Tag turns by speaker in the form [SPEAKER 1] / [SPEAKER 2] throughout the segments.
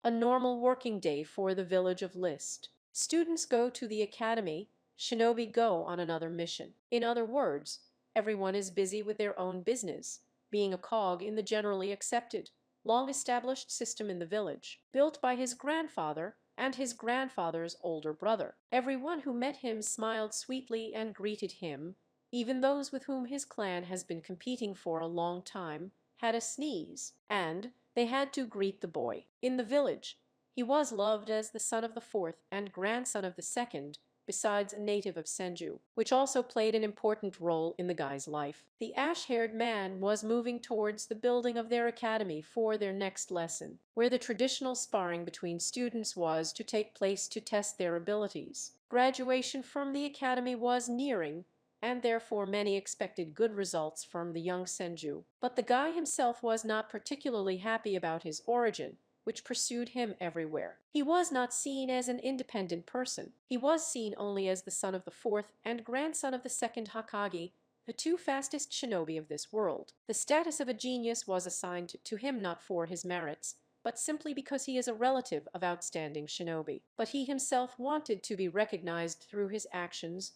[SPEAKER 1] A normal working day for the village of List. Students go to the academy, shinobi go on another mission. In other words, everyone is busy with their own business, being a cog in the generally accepted, long-established system in the village, built by his grandfather and his grandfather's older brother. Everyone who met him smiled sweetly and greeted him. Even those with whom his clan has been competing for a long time had a sneeze, and they had to greet the boy. In the village, he was loved as the son of the fourth and grandson of the second, besides a native of Senju, which also played an important role in the guy's life. The ash-haired man was moving towards the building of their academy for their next lesson, where the traditional sparring between students was to take place to test their abilities. Graduation from the academy was nearing, and therefore many expected good results from the young Senju. But the guy himself was not particularly happy about his origin, which pursued him everywhere. He was not seen as an independent person. He was seen only as the son of the fourth and grandson of the second Hokage, the two fastest shinobi of this world. The status of a genius was assigned to him not for his merits, but simply because he is a relative of outstanding shinobi. But he himself wanted to be recognized through his actions,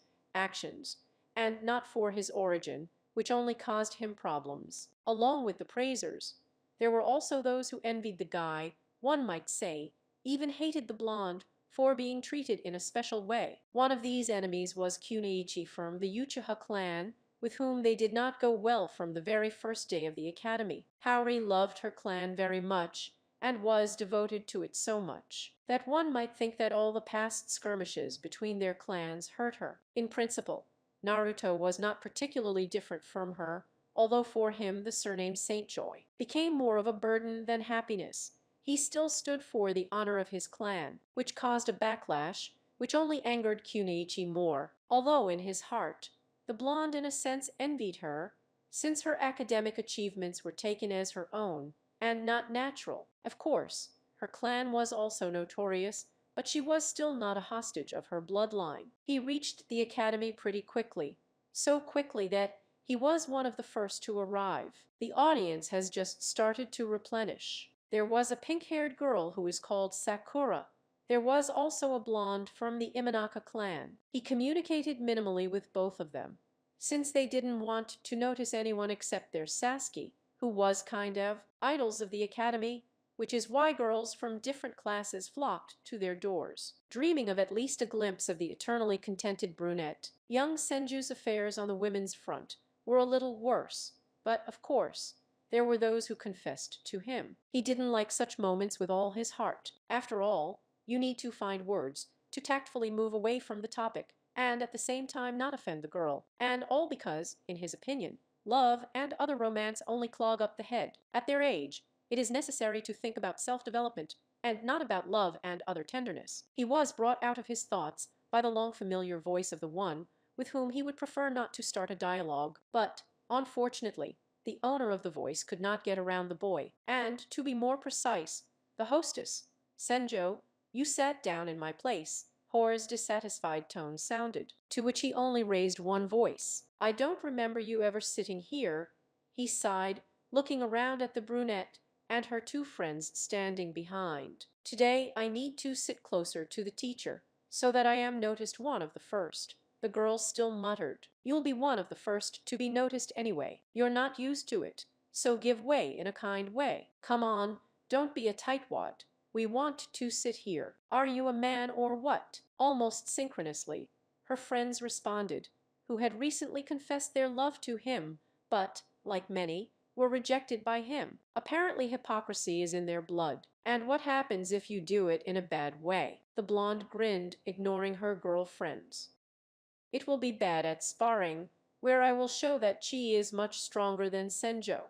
[SPEAKER 1] and not for his origin, which only caused him problems. Along with the praisers, there were also those who envied the guy, one might say, even hated the blonde for being treated in a special way. One of these enemies was Kuniichi from the Uchiha clan, with whom they did not go well from the very first day of the academy. Haori loved her clan very much, and was devoted to it so much that one might think that all the past skirmishes between their clans hurt her. In principle, Naruto was not particularly different from her, although for him the surname Saint Joy became more of a burden than happiness. He still stood for the honor of his clan, which caused a backlash which only angered Kuniichi more, although in his heart the blonde in a sense envied her, since her academic achievements were taken as her own, and not natural. Of course, her clan was also notorious, but she was still not a hostage of her bloodline. He reached the academy pretty quickly, so quickly that he was one of the first to arrive. The audience has just started to replenish. There was a pink-haired girl who is called Sakura. There was also a blonde from the Imanaka clan. He communicated minimally with both of them, since they didn't want to notice anyone except their Sasuke, who was kind of idols of the academy, which is why girls from different classes flocked to their doors, dreaming of at least a glimpse of the eternally contented brunette. Young Senju's affairs on the women's front were a little worse, but, of course, there were those who confessed to him he didn't like such moments with all his heart. After all, you need to find words to tactfully move away from the topic, and at the same time not offend the girl. And all because, in his opinion, love and other romance only clog up the head. At their age, it is necessary to think about self-development and not about love and other tenderness. He was brought out of his thoughts by the long familiar voice of the one with whom he would prefer not to start a dialogue. But, unfortunately, the owner of the voice could not get around the boy, and, to be more precise, the hostess. "Senjo, you sat down in my place." Hora's dissatisfied tone sounded, to which he only raised one voice. "I don't remember you ever sitting here," he sighed, looking around at the brunette and her two friends standing behind. "Today I need to sit closer to the teacher, so that I am noticed one of the first." The girl still muttered. "You'll be one of the first to be noticed anyway. You're not used to it, so give way in a kind way. Come on, don't be a tightwad. We want to sit here. Are you a man or what?" Almost synchronously, her friends responded, who had recently confessed their love to him, but, like many, were rejected by him. Apparently hypocrisy is in their blood. And what happens if you do it in a bad way? The blonde grinned, ignoring her girl friends. "It will be bad at sparring, where I will show that Chi is much stronger than Senjo.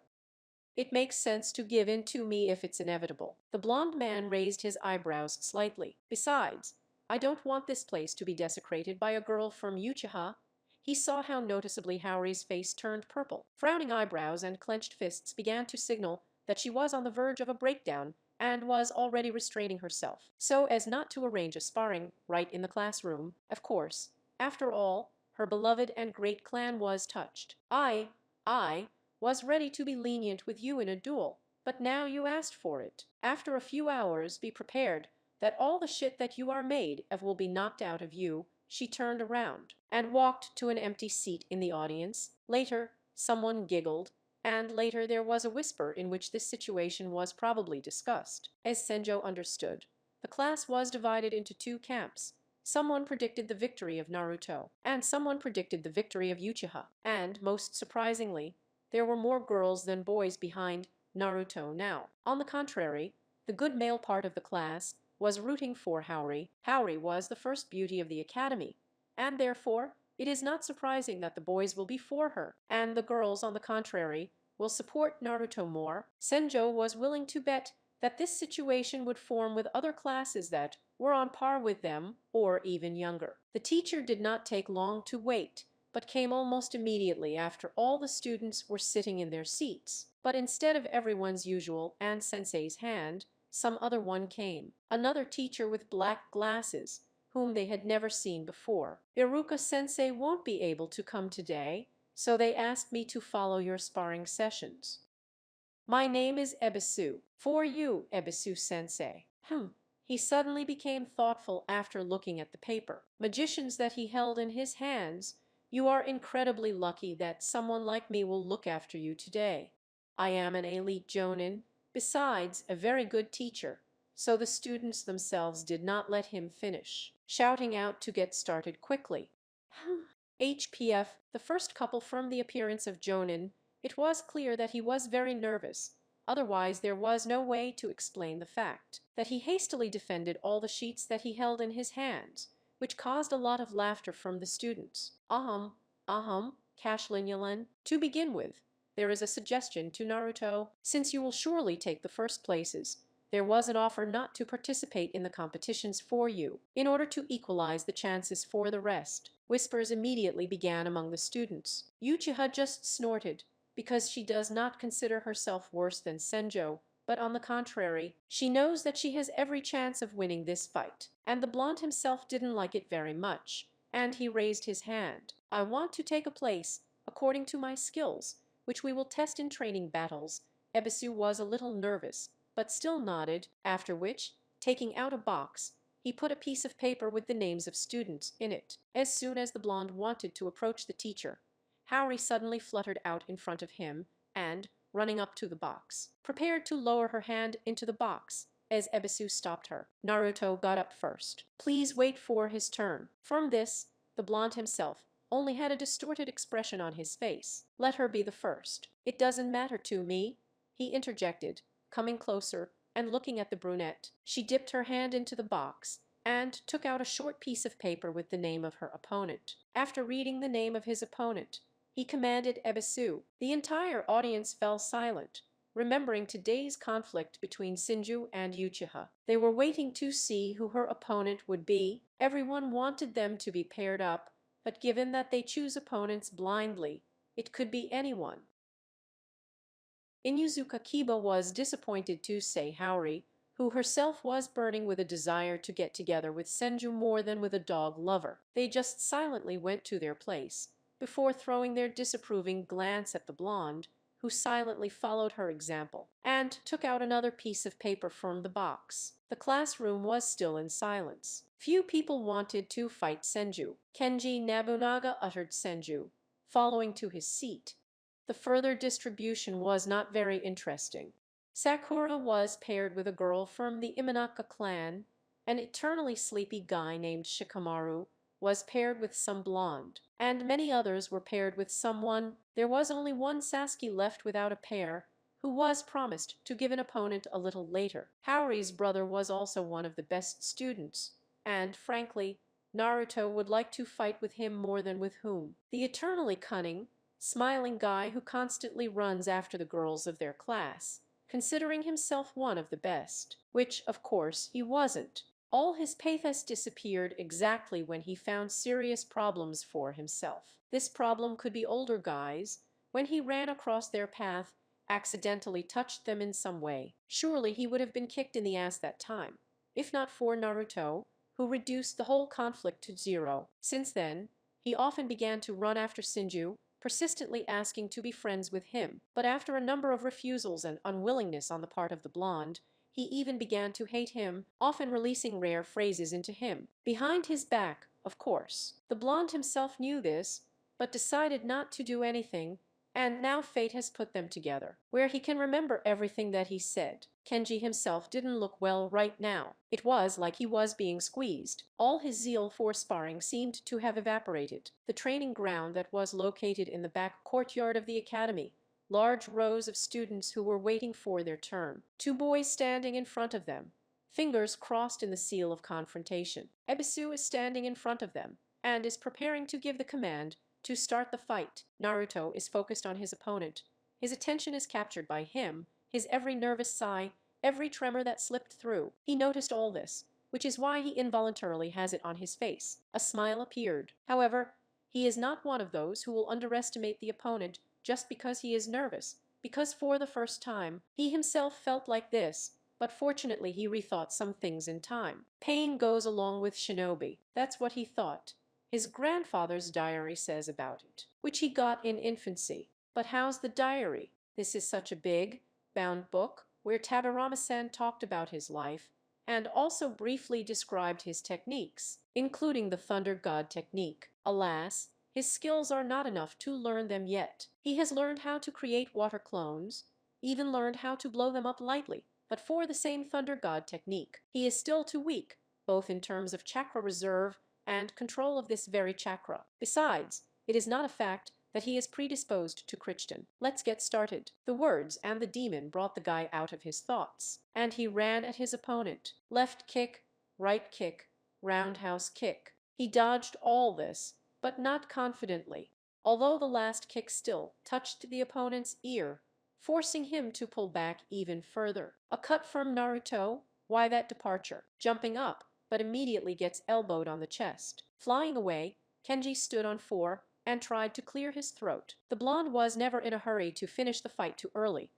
[SPEAKER 1] It makes sense to give in to me if it's inevitable." The blonde man raised his eyebrows slightly. "Besides, I don't want this place to be desecrated by a girl from Uchiha." He saw how noticeably Haori's face turned purple. Frowning eyebrows and clenched fists began to signal that she was on the verge of a breakdown and was already restraining herself, so as not to arrange a sparring right in the classroom. Of course, after all, her beloved and great clan was touched. I was ready to be lenient with you in a duel, But now you asked for it. After a few hours, be prepared that all the shit that you are made of will be knocked out of you." She turned around and walked to an empty seat in the audience. Later, someone giggled, and later there was a whisper in which this situation was probably discussed. As Senjo understood, the class was divided into two camps. Someone predicted the victory of Naruto, and someone predicted the victory of Uchiha. And, most surprisingly, there were more girls than boys behind Naruto now. On the contrary, the good male part of the class was rooting for Haori. Haori was the first beauty of the academy, and therefore it is not surprising that the boys will be for her, and the girls, on the contrary, will support Naruto more. Senjo was willing to bet that this situation would form with other classes that were on par with them or even younger. The teacher did not take long to wait, but came almost immediately after all the students were sitting in their seats. But instead of everyone's usual and sensei's hand, some other one came, another teacher with black glasses, whom they had never seen before. "Iruka sensei won't be able to come today, so they asked me to follow your sparring sessions. My name is Ebisu. For you, Ebisu sensei." He suddenly became thoughtful after looking at the paper. Magicians that he held in his hands. "You are incredibly lucky that someone like me will look after you today. I am an elite jonin, besides a very good teacher." So the students themselves did not let him finish, shouting out to get started quickly. HPF, the first couple from the appearance of Jonin, it was clear that he was very nervous. Otherwise there was no way to explain the fact that he hastily defended all the sheets that he held in his hands, which caused a lot of laughter from the students. Cashlin. To begin with, there is a suggestion to Naruto. Since you will surely take the first places, there was an offer not to participate in the competitions for you, in order to equalize the chances for the rest. Whispers immediately began among the students. Uchiha just snorted, because she does not consider herself worse than Senjo, but on the contrary, she knows that she has every chance of winning this fight. And the blonde himself didn't like it very much, and he raised his hand. "I want to take a place, according to my skills, which we will test in training battles." Ebisu was a little nervous, but still nodded, after which, taking out a box, he put a piece of paper with the names of students in it. As soon as the blonde wanted to approach the teacher, Haori suddenly fluttered out in front of him and, running up to the box, prepared to lower her hand into the box as Ebisu stopped her. Naruto got up first. "Please wait for his turn." From this, the blonde himself only had a distorted expression on his face. "Let her be the first." "It doesn't matter to me," he interjected, coming closer and looking at the brunette. She dipped her hand into the box and took out a short piece of paper with the name of her opponent. After reading the name of his opponent, he commanded Ebisu. The entire audience fell silent, remembering today's conflict between Shinju and Uchiha. They were waiting to see who her opponent would be. Everyone wanted them to be paired up, but given that they choose opponents blindly, it could be anyone. Inuzuka Kiba was disappointed to say Haori, who herself was burning with a desire to get together with Senju more than with a dog lover. They just silently went to their place, before throwing their disapproving glance at the blonde, who silently followed her example, and took out another piece of paper from the box. The classroom was still in silence. Few people wanted to fight Senju. "Kenji Nobunaga," uttered Senju, following to his seat. The further distribution was not very interesting. Sakura was paired with a girl from the Imanaka clan. An eternally sleepy guy named Shikamaru was paired with some blonde, and many others were paired with someone. There was only one Sasuke left without a pair, who was promised to give an opponent a little later. Haori's brother was also one of the best students, and, frankly, Naruto would like to fight with him more than with whom. The eternally cunning, smiling guy who constantly runs after the girls of their class, considering himself one of the best, which, of course, he wasn't. All his pathos disappeared exactly when he found serious problems for himself. This problem could be older guys, when he ran across their path, accidentally touched them in some way. Surely he would have been kicked in the ass that time, if not for Naruto, who reduced the whole conflict to zero. Since then, he often began to run after Shinju, persistently asking to be friends with him. But after a number of refusals and unwillingness on the part of the blonde, he even began to hate him, often releasing rare phrases into him. Behind his back, of course. The blonde himself knew this, but decided not to do anything, and now fate has put them together, where he can remember everything that he said. Kenji himself didn't look well right now. It was like he was being squeezed. All his zeal for sparring seemed to have evaporated. The training ground that was located in the back courtyard of the academy, large rows of students who were waiting for their turn. Two boys standing in front of them, fingers crossed in the seal of confrontation. Ebisu is standing in front of them and is preparing to give the command to start the fight. Naruto is focused on his opponent. His attention is captured by him, his every nervous sigh, every tremor that slipped through. He noticed all this, which is why he involuntarily has it on his face. A smile appeared. However, he is not one of those who will underestimate the opponent just because he is nervous, because for the first time he himself felt like this, but fortunately he rethought some things in time. Pain goes along with shinobi. That's what he thought. His grandfather's diary says about it, which he got in infancy. But how's the diary? This is such a big, bound book where Tadorama-san talked about his life and also briefly described his techniques, including the Thunder God technique. Alas, his skills are not enough to learn them yet. He has learned how to create water clones, even learned how to blow them up lightly, but for the same Thunder God technique, he is still too weak, both in terms of chakra reserve and control of this very chakra. Besides, it is not a fact that he is predisposed to Crichton. Let's get started. The words and the demon brought the guy out of his thoughts, and he ran at his opponent. Left kick, right kick, roundhouse kick. He dodged all this, but not confidently, although the last kick still touched the opponent's ear, forcing him to pull back even further. A cut from Naruto? Why that departure? Jumping up, but immediately gets elbowed on the chest. Flying away, Kenji stood on 4 and tried to clear his throat. The blonde was never in a hurry to finish the fight too early,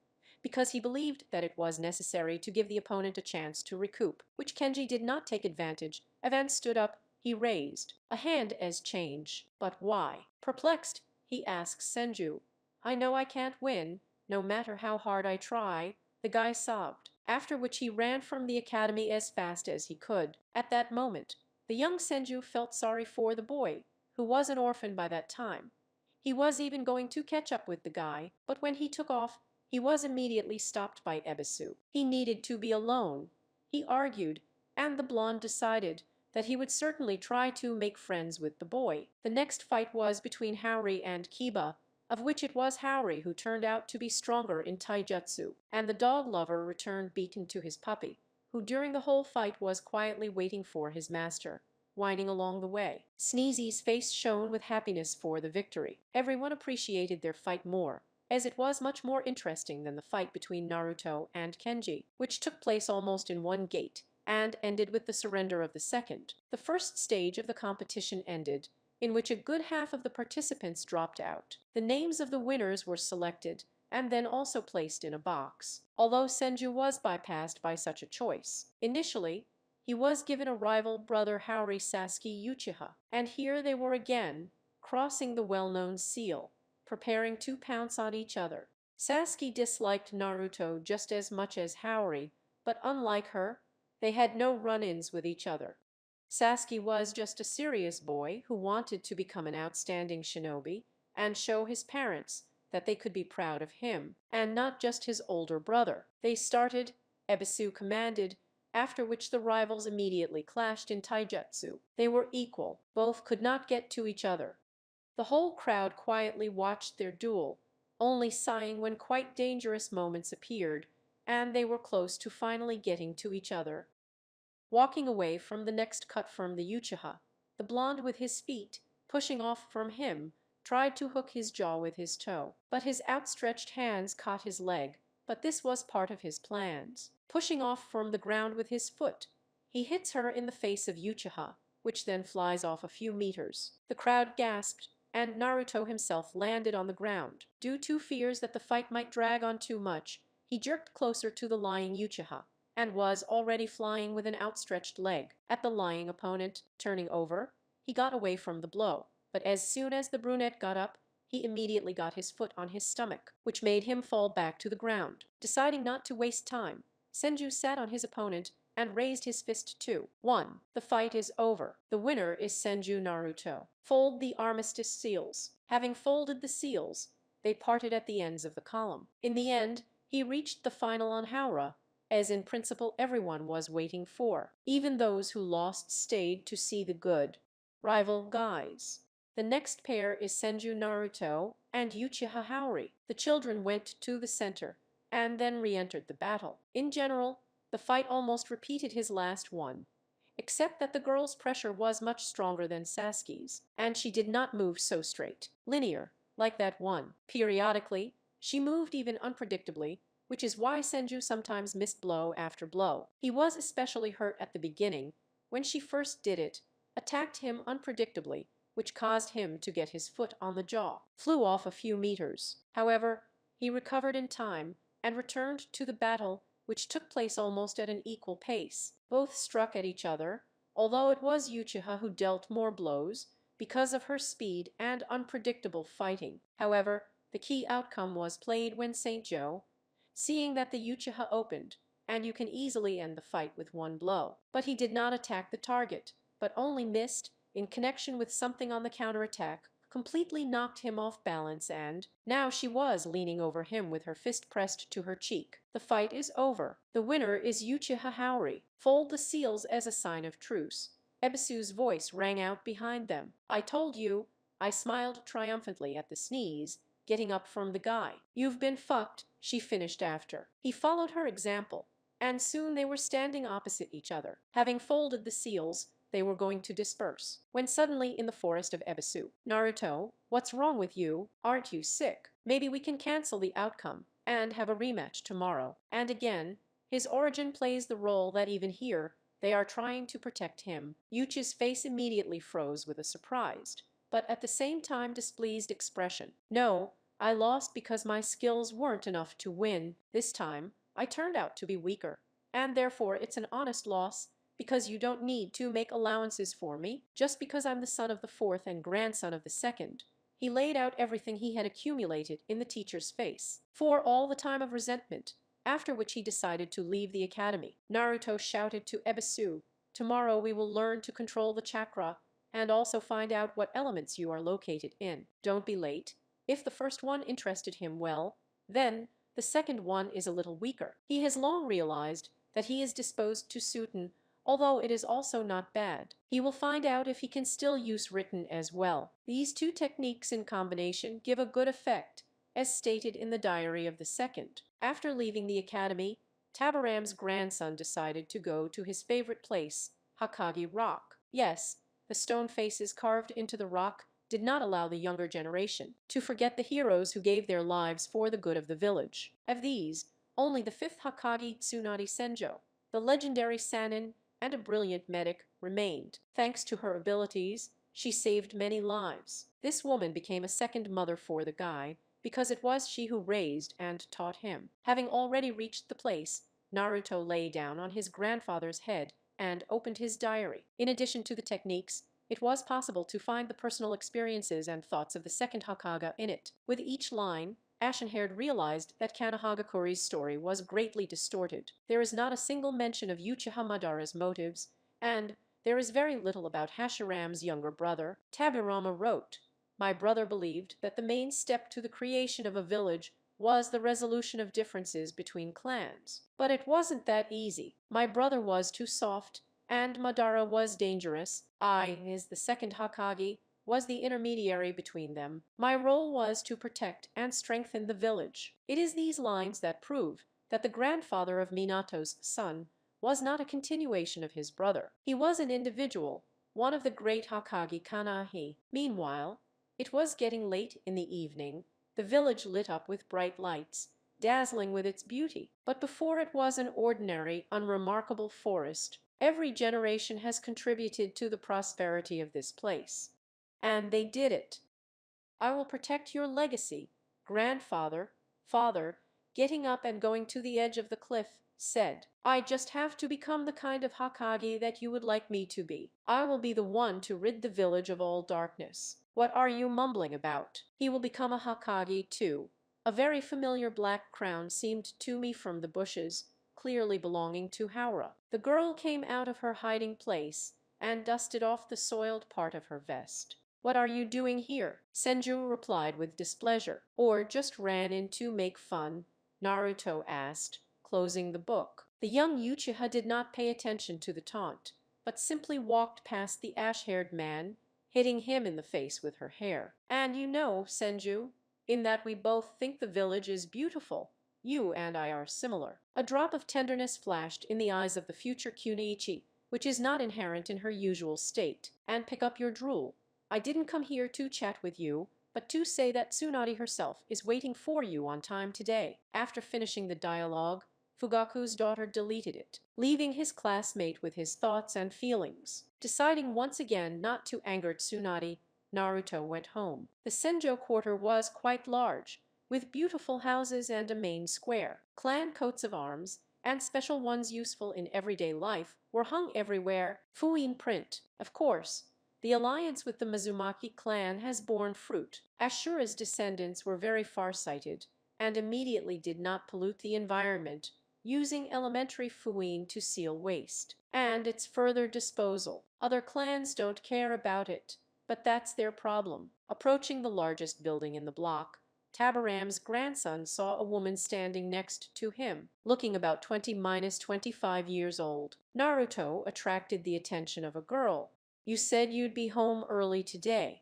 [SPEAKER 1] because he believed that it was necessary to give the opponent a chance to recoup, which Kenji did not take advantage of and stood up. He raised a hand as change. But why? Perplexed, he asks Senju. I know I can't win, no matter how hard I try, the guy sobbed, after which he ran from the academy as fast as he could. At that moment, the young Senju felt sorry for the boy, who was an orphan by that time. He was even going to catch up with the guy, but when he took off, he was immediately stopped by Ebisu. He needed to be alone, he argued, and the blonde decided that he would certainly try to make friends with the boy. The next fight was between Haori and Kiba, of which it was Haori who turned out to be stronger in taijutsu, and the dog lover returned beaten to his puppy, who during the whole fight was quietly waiting for his master, whining along the way. Sneezy's face shone with happiness for the victory. Everyone appreciated their fight more, as it was much more interesting than the fight between Naruto and Kenji, which took place almost in one gate and ended with the surrender of the second. The first stage of the competition ended, in which a good half of the participants dropped out. The names of the winners were selected and then also placed in a box, although Senju was bypassed by such a choice. Initially, he was given a rival brother Haori Sasuke Uchiha, and here they were again, crossing the well-known seal, preparing to pounce on each other. Sasuke disliked Naruto just as much as Haori, but unlike her, they had no run-ins with each other. Sasuke was just a serious boy who wanted to become an outstanding shinobi and show his parents that they could be proud of him, and not just his older brother. They started, Ebisu commanded, after which the rivals immediately clashed in taijutsu. They were equal, both could not get to each other. The whole crowd quietly watched their duel, only sighing when quite dangerous moments appeared, and they were close to finally getting to each other. Walking away from the next cut from the Uchiha, the blonde with his feet, pushing off from him, tried to hook his jaw with his toe, but his outstretched hands caught his leg. But this was part of his plans. Pushing off from the ground with his foot, he hits her in the face of Uchiha, which then flies off a few meters. The crowd gasped, and Naruto himself landed on the ground. Due to fears that the fight might drag on too much, he jerked closer to the lying Uchiha, and was already flying with an outstretched leg at the lying opponent. Turning over, he got away from the blow, but as soon as the brunette got up, he immediately got his foot on his stomach, which made him fall back to the ground. Deciding not to waste time, Senju sat on his opponent and raised his fist too. 1. The fight is over. The winner is Senju Naruto. Fold the armistice seals. Having folded the seals, they parted at the ends of the column. In the end, he reached the final on Haura, as in principle everyone was waiting for. Even those who lost stayed to see the good rival guys. The next pair is Senju Naruto and Uchiha Haori. The children went to the center and then re-entered the battle. In general, the fight almost repeated his last one, except that the girl's pressure was much stronger than Sasuke's, and she did not move so straight, linear, like that one. Periodically, she moved even unpredictably, which is why Senju sometimes missed blow after blow. He was especially hurt at the beginning, when she first did it, attacked him unpredictably, which caused him to get his foot on the jaw. Flew off a few meters. However, he recovered in time and returned to the battle, which took place almost at an equal pace. Both struck at each other, although it was Uchiha who dealt more blows because of her speed and unpredictable fighting. However, the key outcome was played when St. Joe, seeing that the Uchiha opened, and you can easily end the fight with one blow. But he did not attack the target, but only missed, in connection with something on the counterattack, completely knocked him off balance, and now she was leaning over him with her fist pressed to her cheek. The fight is over. The winner is Uchiha Haori. Fold the seals as a sign of truce. Ebisu's voice rang out behind them. I told you. I smiled triumphantly at the sneeze, getting up from the guy. You've been fucked, she finished after. He followed her example, and soon they were standing opposite each other. Having folded the seals, they were going to disperse, when suddenly in the forest of Ebisu, Naruto, what's wrong with you? Aren't you sick? Maybe we can cancel the outcome and have a rematch tomorrow. And again, his origin plays the role that even here, they are trying to protect him. Yuchi's face immediately froze with a surprised, but at the same time displeased expression. No, I lost because my skills weren't enough to win. This time, I turned out to be weaker, and therefore it's an honest loss, because you don't need to make allowances for me, just because I'm the son of the fourth and grandson of the second. He laid out everything he had accumulated in the teacher's face, for all the time of resentment, after which he decided to leave the academy. Naruto shouted to Ebisu, tomorrow we will learn to control the chakra, and also find out what elements you are located in. Don't be late. If the first one interested him well, then the second one is a little weaker. He has long realized that he is disposed to Suten, although it is also not bad. He will find out if he can still use written as well. These two techniques in combination give a good effect, as stated in the diary of the second. After leaving the academy, Tabaram's grandson decided to go to his favorite place, Hokage Rock. Yes, the stone faces carved into the rock did not allow the younger generation to forget the heroes who gave their lives for the good of the village. Of these, only the fifth Hokage Tsunade Senjo, the legendary Sannin, and a brilliant medic remained. Thanks to her abilities, she saved many lives. This woman became a second mother for the guy, because it was she who raised and taught him. Having already reached the place, Naruto lay down on his grandfather's head and opened his diary. In addition to the techniques, it was possible to find the personal experiences and thoughts of the second Hokage in it. With each line, Ashen-haired realized that Kanahagakuri's story was greatly distorted. There is not a single mention of Uchiha Madara's motives, and there is very little about Hashiram's younger brother. Tabirama wrote, my brother believed that the main step to the creation of a village was the resolution of differences between clans. But it wasn't that easy. My brother was too soft, and Madara was dangerous. I, as the second Hokage, was the intermediary between them. My role was to protect and strengthen the village. It is these lines that prove that the grandfather of Minato's son was not a continuation of his brother. He was an individual, one of the great Hokage Kanahi. Meanwhile, it was getting late in the evening, the village lit up with bright lights, dazzling with its beauty. But before it was an ordinary, unremarkable forest. Every generation has contributed to the prosperity of this place. And they did it. I will protect your legacy, grandfather. Father, getting up and going to the edge of the cliff, said, I just have to become the kind of Hokage that you would like me to be. I will be the one to rid the village of all darkness. What are you mumbling about? He will become a hokage too. A very familiar black crown seemed to me from the bushes, clearly belonging to Haura. The girl came out of her hiding place and dusted off the soiled part of her vest. What are you doing here? Senju replied with displeasure. Or just ran in to make fun? Naruto asked, closing the book. The young Uchiha did not pay attention to the taunt, but simply walked past the ash-haired man, hitting him in the face with her hair. And you know, Senju, in that we both think the village is beautiful. You and I are similar. A drop of tenderness flashed in the eyes of the future Kuniichi, which is not inherent in her usual state. And pick up your drool. I didn't come here to chat with you, but to say that Tsunade herself is waiting for you on time today. After finishing the dialogue, Fugaku's daughter deleted it, leaving his classmate with his thoughts and feelings. Deciding once again not to anger Tsunade, Naruto went home. The Senjo quarter was quite large, with beautiful houses and a main square. Clan coats of arms, and special ones useful in everyday life, were hung everywhere, Fuin print. Of course, the alliance with the Mizumaki clan has borne fruit. Ashura's descendants were very far-sighted, and immediately did not pollute the environment, using elementary fuin to seal waste and its further disposal. Other clans don't care about it, but that's their problem. Approaching the largest building in the block, Tabaram's grandson saw a woman standing next to him, looking about 20–25 years old. Naruto attracted the attention of a girl. You said you'd be home early today.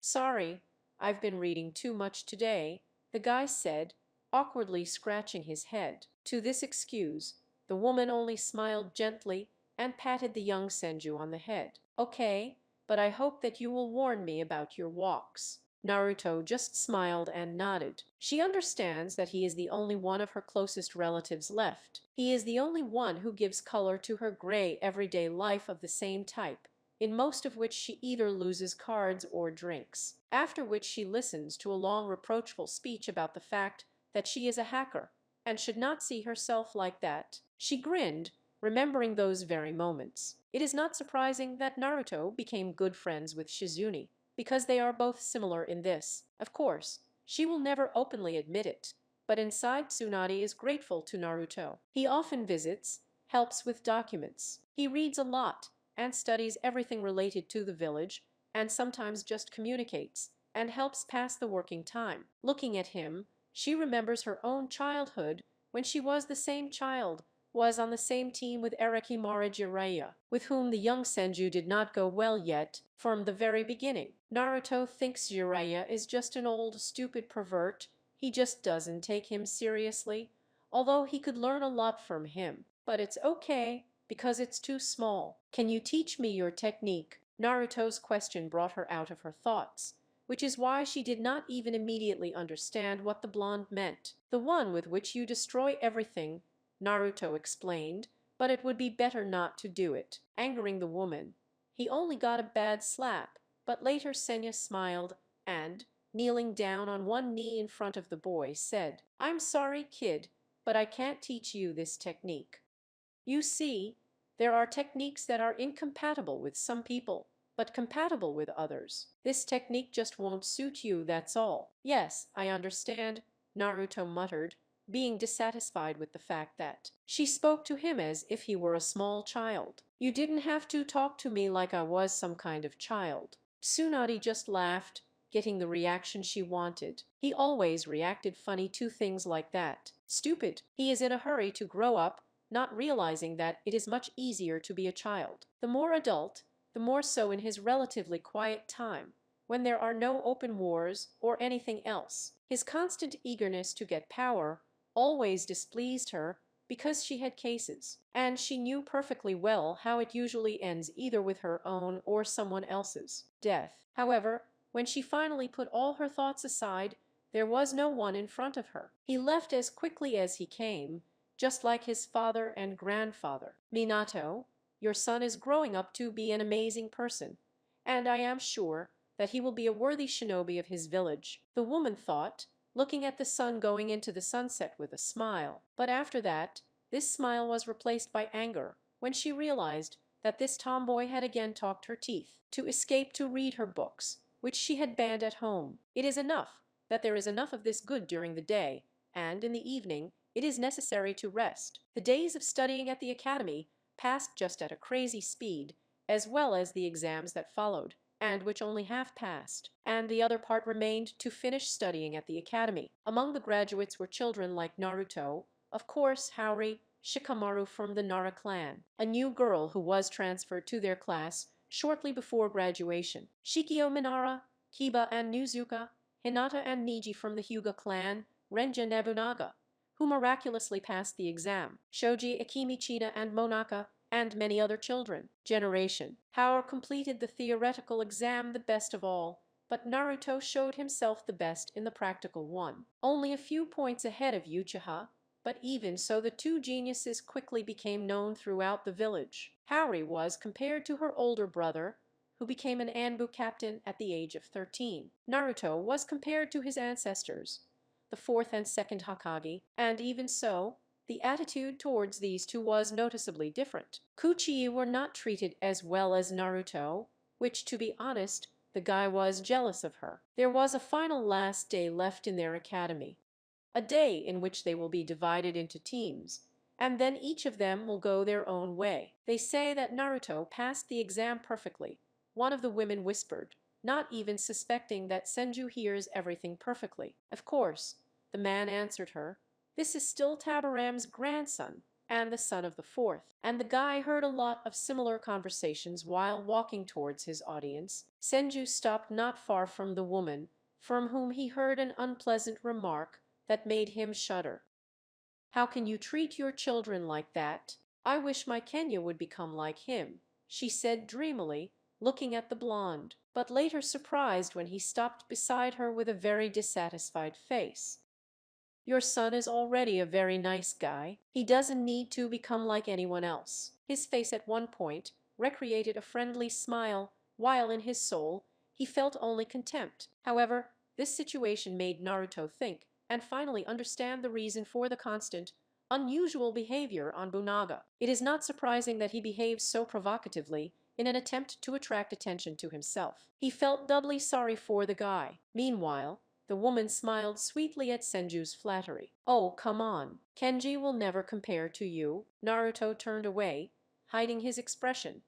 [SPEAKER 1] Sorry, I've been reading too much today, the guy said, awkwardly scratching his head. To this excuse, the woman only smiled gently and patted the young Senju on the head. Okay, but I hope that you will warn me about your walks. Naruto just smiled and nodded. She understands that he is the only one of her closest relatives left. He is the only one who gives color to her gray everyday life of the same type, in most of which she either loses cards or drinks. After which she listens to a long reproachful speech about the fact that she is a hacker and should not see herself like that. She grinned, remembering those very moments. It is not surprising that Naruto became good friends with Shizune, because they are both similar in this. Of course, she will never openly admit it, but inside Tsunade is grateful to Naruto. He often visits, helps with documents. He reads a lot and studies everything related to the village, and sometimes just communicates and helps pass the working time. Looking at him, she remembers her own childhood when she was the same child, was on the same team with Erekimara Jiraiya, with whom the young Senju did not go well yet from the very beginning. Naruto thinks Jiraiya is just an old stupid pervert. He just doesn't take him seriously, although he could learn a lot from him. But it's okay, because it's too small. Can you teach me your technique? Naruto's question brought her out of her thoughts, which is why she did not even immediately understand what the blonde meant. The one with which you destroy everything, Naruto explained, but it would be better not to do it, angering the woman. He only got a bad slap, but later Senya smiled and, kneeling down on one knee in front of the boy, said, I'm sorry, kid, but I can't teach you this technique. You see, there are techniques that are incompatible with some people, but compatible with others. This technique just won't suit you, that's all. Yes, I understand, Naruto muttered, being dissatisfied with the fact that she spoke to him as if he were a small child. You didn't have to talk to me like I was some kind of child. Tsunade just laughed, getting the reaction she wanted. He always reacted funny to things like that. Stupid. He is in a hurry to grow up, not realizing that it is much easier to be a child. The more adult, the more so in his relatively quiet time, when there are no open wars or anything else. His constant eagerness to get power always displeased her because she had cases, and she knew perfectly well how it usually ends either with her own or someone else's death. However, when she finally put all her thoughts aside, there was no one in front of her. He left as quickly as he came, just like his father and grandfather. Minato, your son is growing up to be an amazing person, and I am sure that he will be a worthy shinobi of his village, the woman thought, looking at the sun going into the sunset with a smile. But after that, this smile was replaced by anger when she realized that this tomboy had again talked her teeth to escape to read her books, which she had banned at home. It is enough that there is enough of this good during the day, and in the evening it is necessary to rest. The days of studying at the academy passed just at a crazy speed, as well as the exams that followed, and which only half passed, and the other part remained to finish studying at the academy. Among the graduates were children like Naruto, of course Haori, Shikamaru from the Nara clan, a new girl who was transferred to their class shortly before graduation, Shikio Minara, Kiba and Nuzuka, Hinata and Niji from the Hyuga clan, Renja Nobunaga, who miraculously passed the exam, Shoji Akimichita and Monaka, and many other children. Generation. Haor completed the theoretical exam the best of all, but Naruto showed himself the best in the practical one. Only a few points ahead of Uchiha, but even so the two geniuses quickly became known throughout the village. Haori was compared to her older brother, who became an Anbu captain at the age of 13. Naruto was compared to his ancestors, the fourth and second Hokage, and even so, the attitude towards these two was noticeably different. Kuchii were not treated as well as Naruto, which, to be honest, the guy was jealous of her. There was a final last day left in their academy, a day in which they will be divided into teams, and then each of them will go their own way. They say that Naruto passed the exam perfectly, one of the women whispered, not even suspecting that Senju hears everything perfectly. Of course, the man answered her, this is still Tabaram's grandson, and the son of the fourth. And the guy heard a lot of similar conversations while walking towards his audience. Senju stopped not far from the woman, from whom he heard an unpleasant remark that made him shudder. How can you treat your children like that? I wish my Kenya would become like him, she said dreamily, looking at the blonde, but later surprised when he stopped beside her with a very dissatisfied face. Your son is already a very nice guy. He doesn't need to become like anyone else. His face at one point recreated a friendly smile, while in his soul he felt only contempt. However, this situation made Naruto think and finally understand the reason for the constant, unusual behavior on Bunaga. It is not surprising that he behaves so provocatively in an attempt to attract attention to himself. He felt doubly sorry for the guy. Meanwhile, the woman smiled sweetly at Senju's flattery. Oh, come on. Kenji will never compare to you. Naruto turned away, hiding his expression,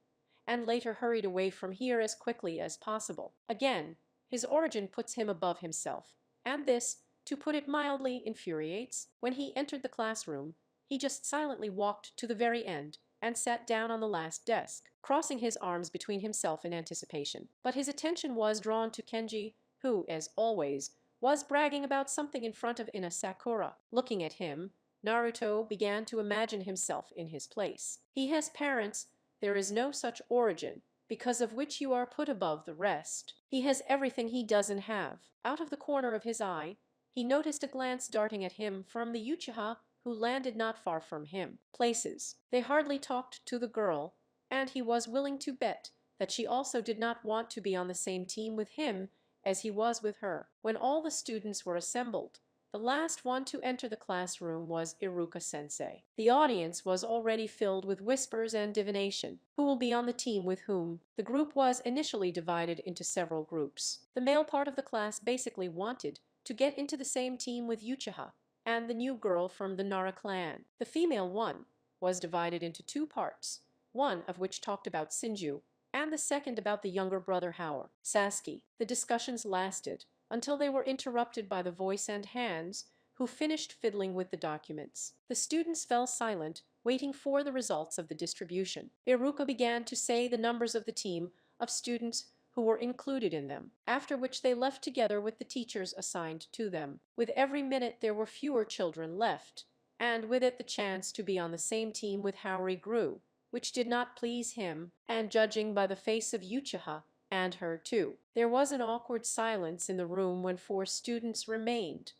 [SPEAKER 1] and later hurried away from here as quickly as possible. Again, his origin puts him above himself, and this, to put it mildly, infuriates. When he entered the classroom, he just silently walked to the very end and sat down on the last desk, crossing his arms between himself in anticipation. But his attention was drawn to Kenji, who, as always, was bragging about something in front of Ina Sakura. Looking at him, Naruto began to imagine himself in his place. He has parents, there is no such origin, because of which you are put above the rest. He has everything he doesn't have. Out of the corner of his eye, he noticed a glance darting at him from the Uchiha who landed not far from him. Places. They hardly talked to the girl, and he was willing to bet that she also did not want to be on the same team with him as he was with her. When all the students were assembled, the last one to enter the classroom was Iruka-sensei. The audience was already filled with whispers and divination. Who will be on the team with whom? The group was initially divided into several groups. The male part of the class basically wanted to get into the same team with Uchiha and the new girl from the Nara clan. The female one was divided into two parts, one of which talked about Senju, and the second about the younger brother Haor, Sasuke. The discussions lasted until they were interrupted by the voice and hands, who finished fiddling with the documents. The students fell silent, waiting for the results of the distribution. Iruka began to say the numbers of the team of students who were included in them, after which they left together with the teachers assigned to them. With every minute there were fewer children left, and with it the chance to be on the same team with Haori grew, which did not please him, and judging by the face of Uchiha, and her too. There was an awkward silence in the room when 4 students remained: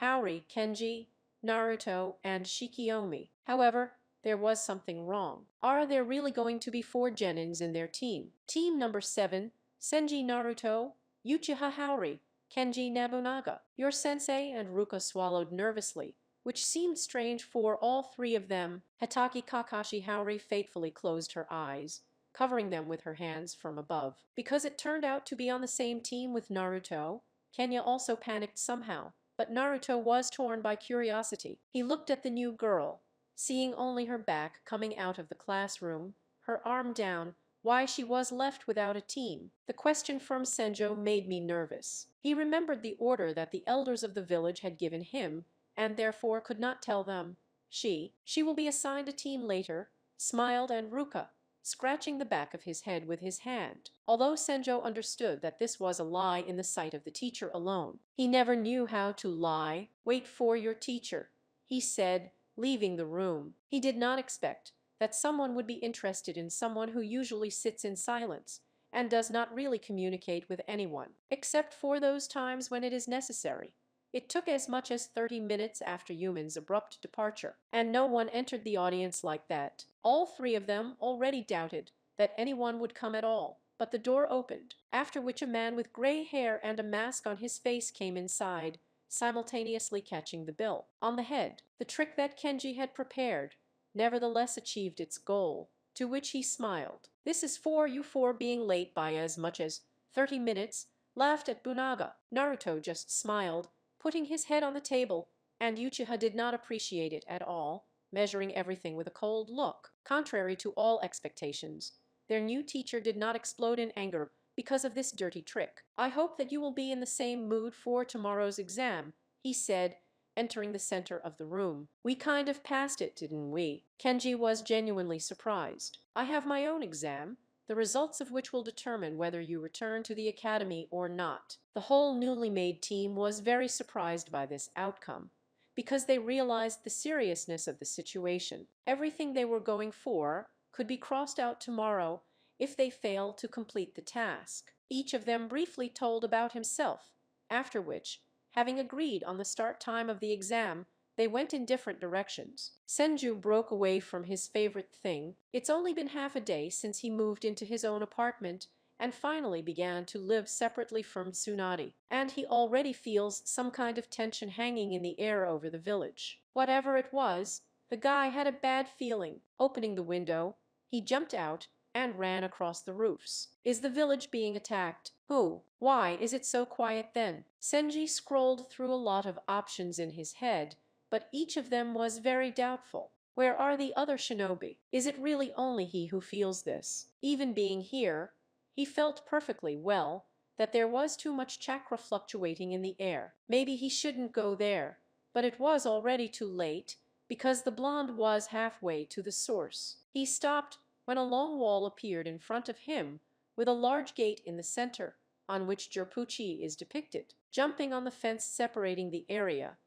[SPEAKER 1] Haori, Kenji, Naruto, and Shikiomi. However, there was something wrong. Are there really going to be 4 genins in their team? Team number 7, Senji Naruto, Uchiha Haori, Kenji Nobunaga. Your sensei? And Ruka swallowed nervously, which seemed strange for all 3 of them. Hatake Kakashi Haori fatefully closed her eyes. covering them with her hands from above. Because it turned out to be on the same team with Naruto, Kenya also panicked somehow. But Naruto was torn by curiosity. He looked at the new girl, seeing only her back coming out of the classroom, her arm down, why she was left without a team. The question from Senjo made me nervous. He remembered the order that the elders of the village had given him, and therefore could not tell them. She will be assigned a team later, smiled and Ruka, scratching the back of his head with his hand. Although Senjo understood that this was a lie in the sight of the teacher alone, he never knew how to lie. Wait for your teacher, he said, leaving the room. He did not expect that someone would be interested in someone who usually sits in silence and does not really communicate with anyone, except for those times when it is necessary. It took as much as 30 minutes after Yuman's abrupt departure, and no one entered the audience like that. All three of them already doubted that anyone would come at all, but the door opened, after which a man with gray hair and a mask on his face came inside, simultaneously catching the bill on the head. The trick that Kenji had prepared nevertheless achieved its goal, to which he smiled. "This is for you for being late by as much as 30 minutes, laughed at Bunaga. Naruto just smiled, putting his head on the table, and Uchiha did not appreciate it at all, measuring everything with a cold look. Contrary to all expectations, their new teacher did not explode in anger because of this dirty trick. "I hope that you will be in the same mood for tomorrow's exam," he said, entering the center of the room. "We kind of passed it, didn't we?" Kenji was genuinely surprised. "I have my own exam, the results of which will determine whether you return to the academy or not." The whole newly made team was very surprised by this outcome, because they realized the seriousness of the situation. Everything they were going for could be crossed out tomorrow if they failed to complete the task. Each of them briefly told about himself, after which, having agreed on the start time of the exam, they went in different directions. Senju broke away from his favorite thing. It's only been half a day since he moved into his own apartment and finally began to live separately from Tsunade, and he already feels some kind of tension hanging in the air over the village. Whatever it was, the guy had a bad feeling. Opening the window, he jumped out and ran across the roofs. "Is the village being attacked? Who? Why is it so quiet then?" Senji scrolled through a lot of options in his head, but each of them was very doubtful. Where are the other shinobi? Is it really only he who feels this? Even being here, he felt perfectly well that there was too much chakra fluctuating in the air. Maybe he shouldn't go there, but it was already too late because the blonde was halfway to the source. He stopped when a long wall appeared in front of him with a large gate in the center on which Jopuchi is depicted. Jumping on the fence separating the area,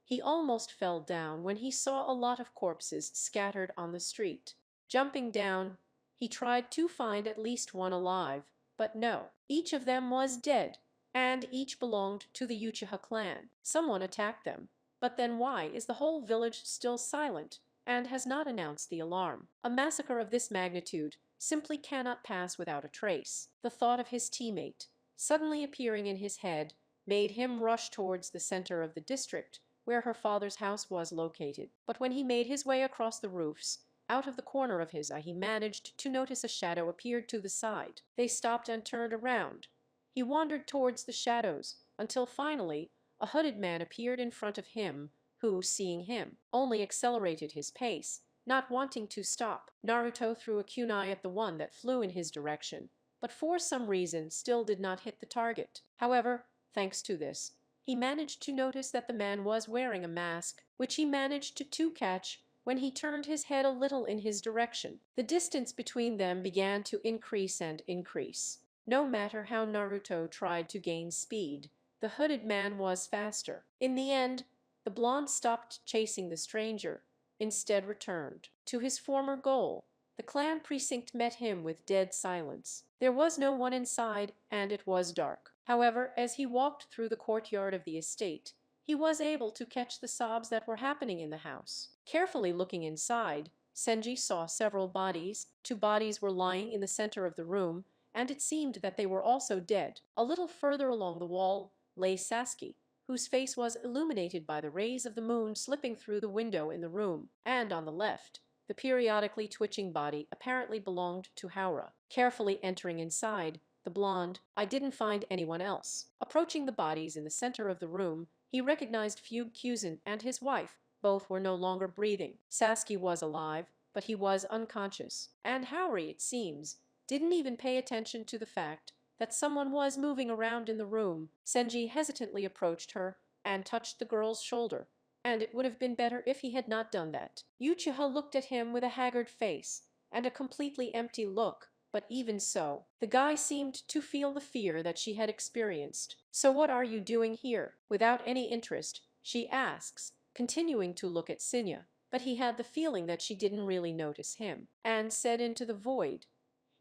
[SPEAKER 1] he almost fell down when he saw a lot of corpses scattered on the street. Jumping down, he tried to find at least one alive, but no, each of them was dead, and each belonged to the Uchiha clan. Someone attacked them, but then why is the whole village still silent and has not announced the alarm? A massacre of this magnitude simply cannot pass without a trace. The thought of his teammate suddenly appearing in his head made him rush towards the center of the district where her father's house was located. But when he made his way across the roofs, out of the corner of his eye he managed to notice a shadow appeared to the side. They stopped and turned around. He wandered towards the shadows until finally a hooded man appeared in front of him, who, seeing him, only accelerated his pace, not wanting to stop. Naruto threw a kunai at the one that flew in his direction, but for some reason still did not hit the target. However, thanks to this, he managed to notice that the man was wearing a mask, which he managed to catch when he turned his head a little in his direction. The distance between them began to increase and increase. No matter how Naruto tried to gain speed, the hooded man was faster. In the end, the blonde stopped chasing the stranger, instead returned to his former goal. The clan precinct met him with dead silence. There was no one inside, and it was dark. However, as he walked through the courtyard of the estate, he was able to catch the sobs that were happening in the house. Carefully looking inside, Senji saw several bodies. Two bodies were lying in the center of the room, and it seemed that they were also dead. A little further along the wall lay Sasuke, whose face was illuminated by the rays of the moon slipping through the window in the room, and on the left The periodically twitching body apparently belonged to Haura. Carefully entering inside, the blonde, I didn't find anyone else. Approaching the bodies in the center of the room, he recognized Fugue Cusin and his wife. Both were no longer breathing. Sasuke was alive, but he was unconscious. And Hauri, it seems, didn't even pay attention to the fact that someone was moving around in the room. Senji hesitantly approached her and touched the girl's shoulder, and it would have been better if he had not done that. Uchiha looked at him with a haggard face and a completely empty look, but even so, the guy seemed to feel the fear that she had experienced. "So what are you doing here?" Without any interest, she asks, continuing to look at Sinya, but he had the feeling that she didn't really notice him, and said into the void,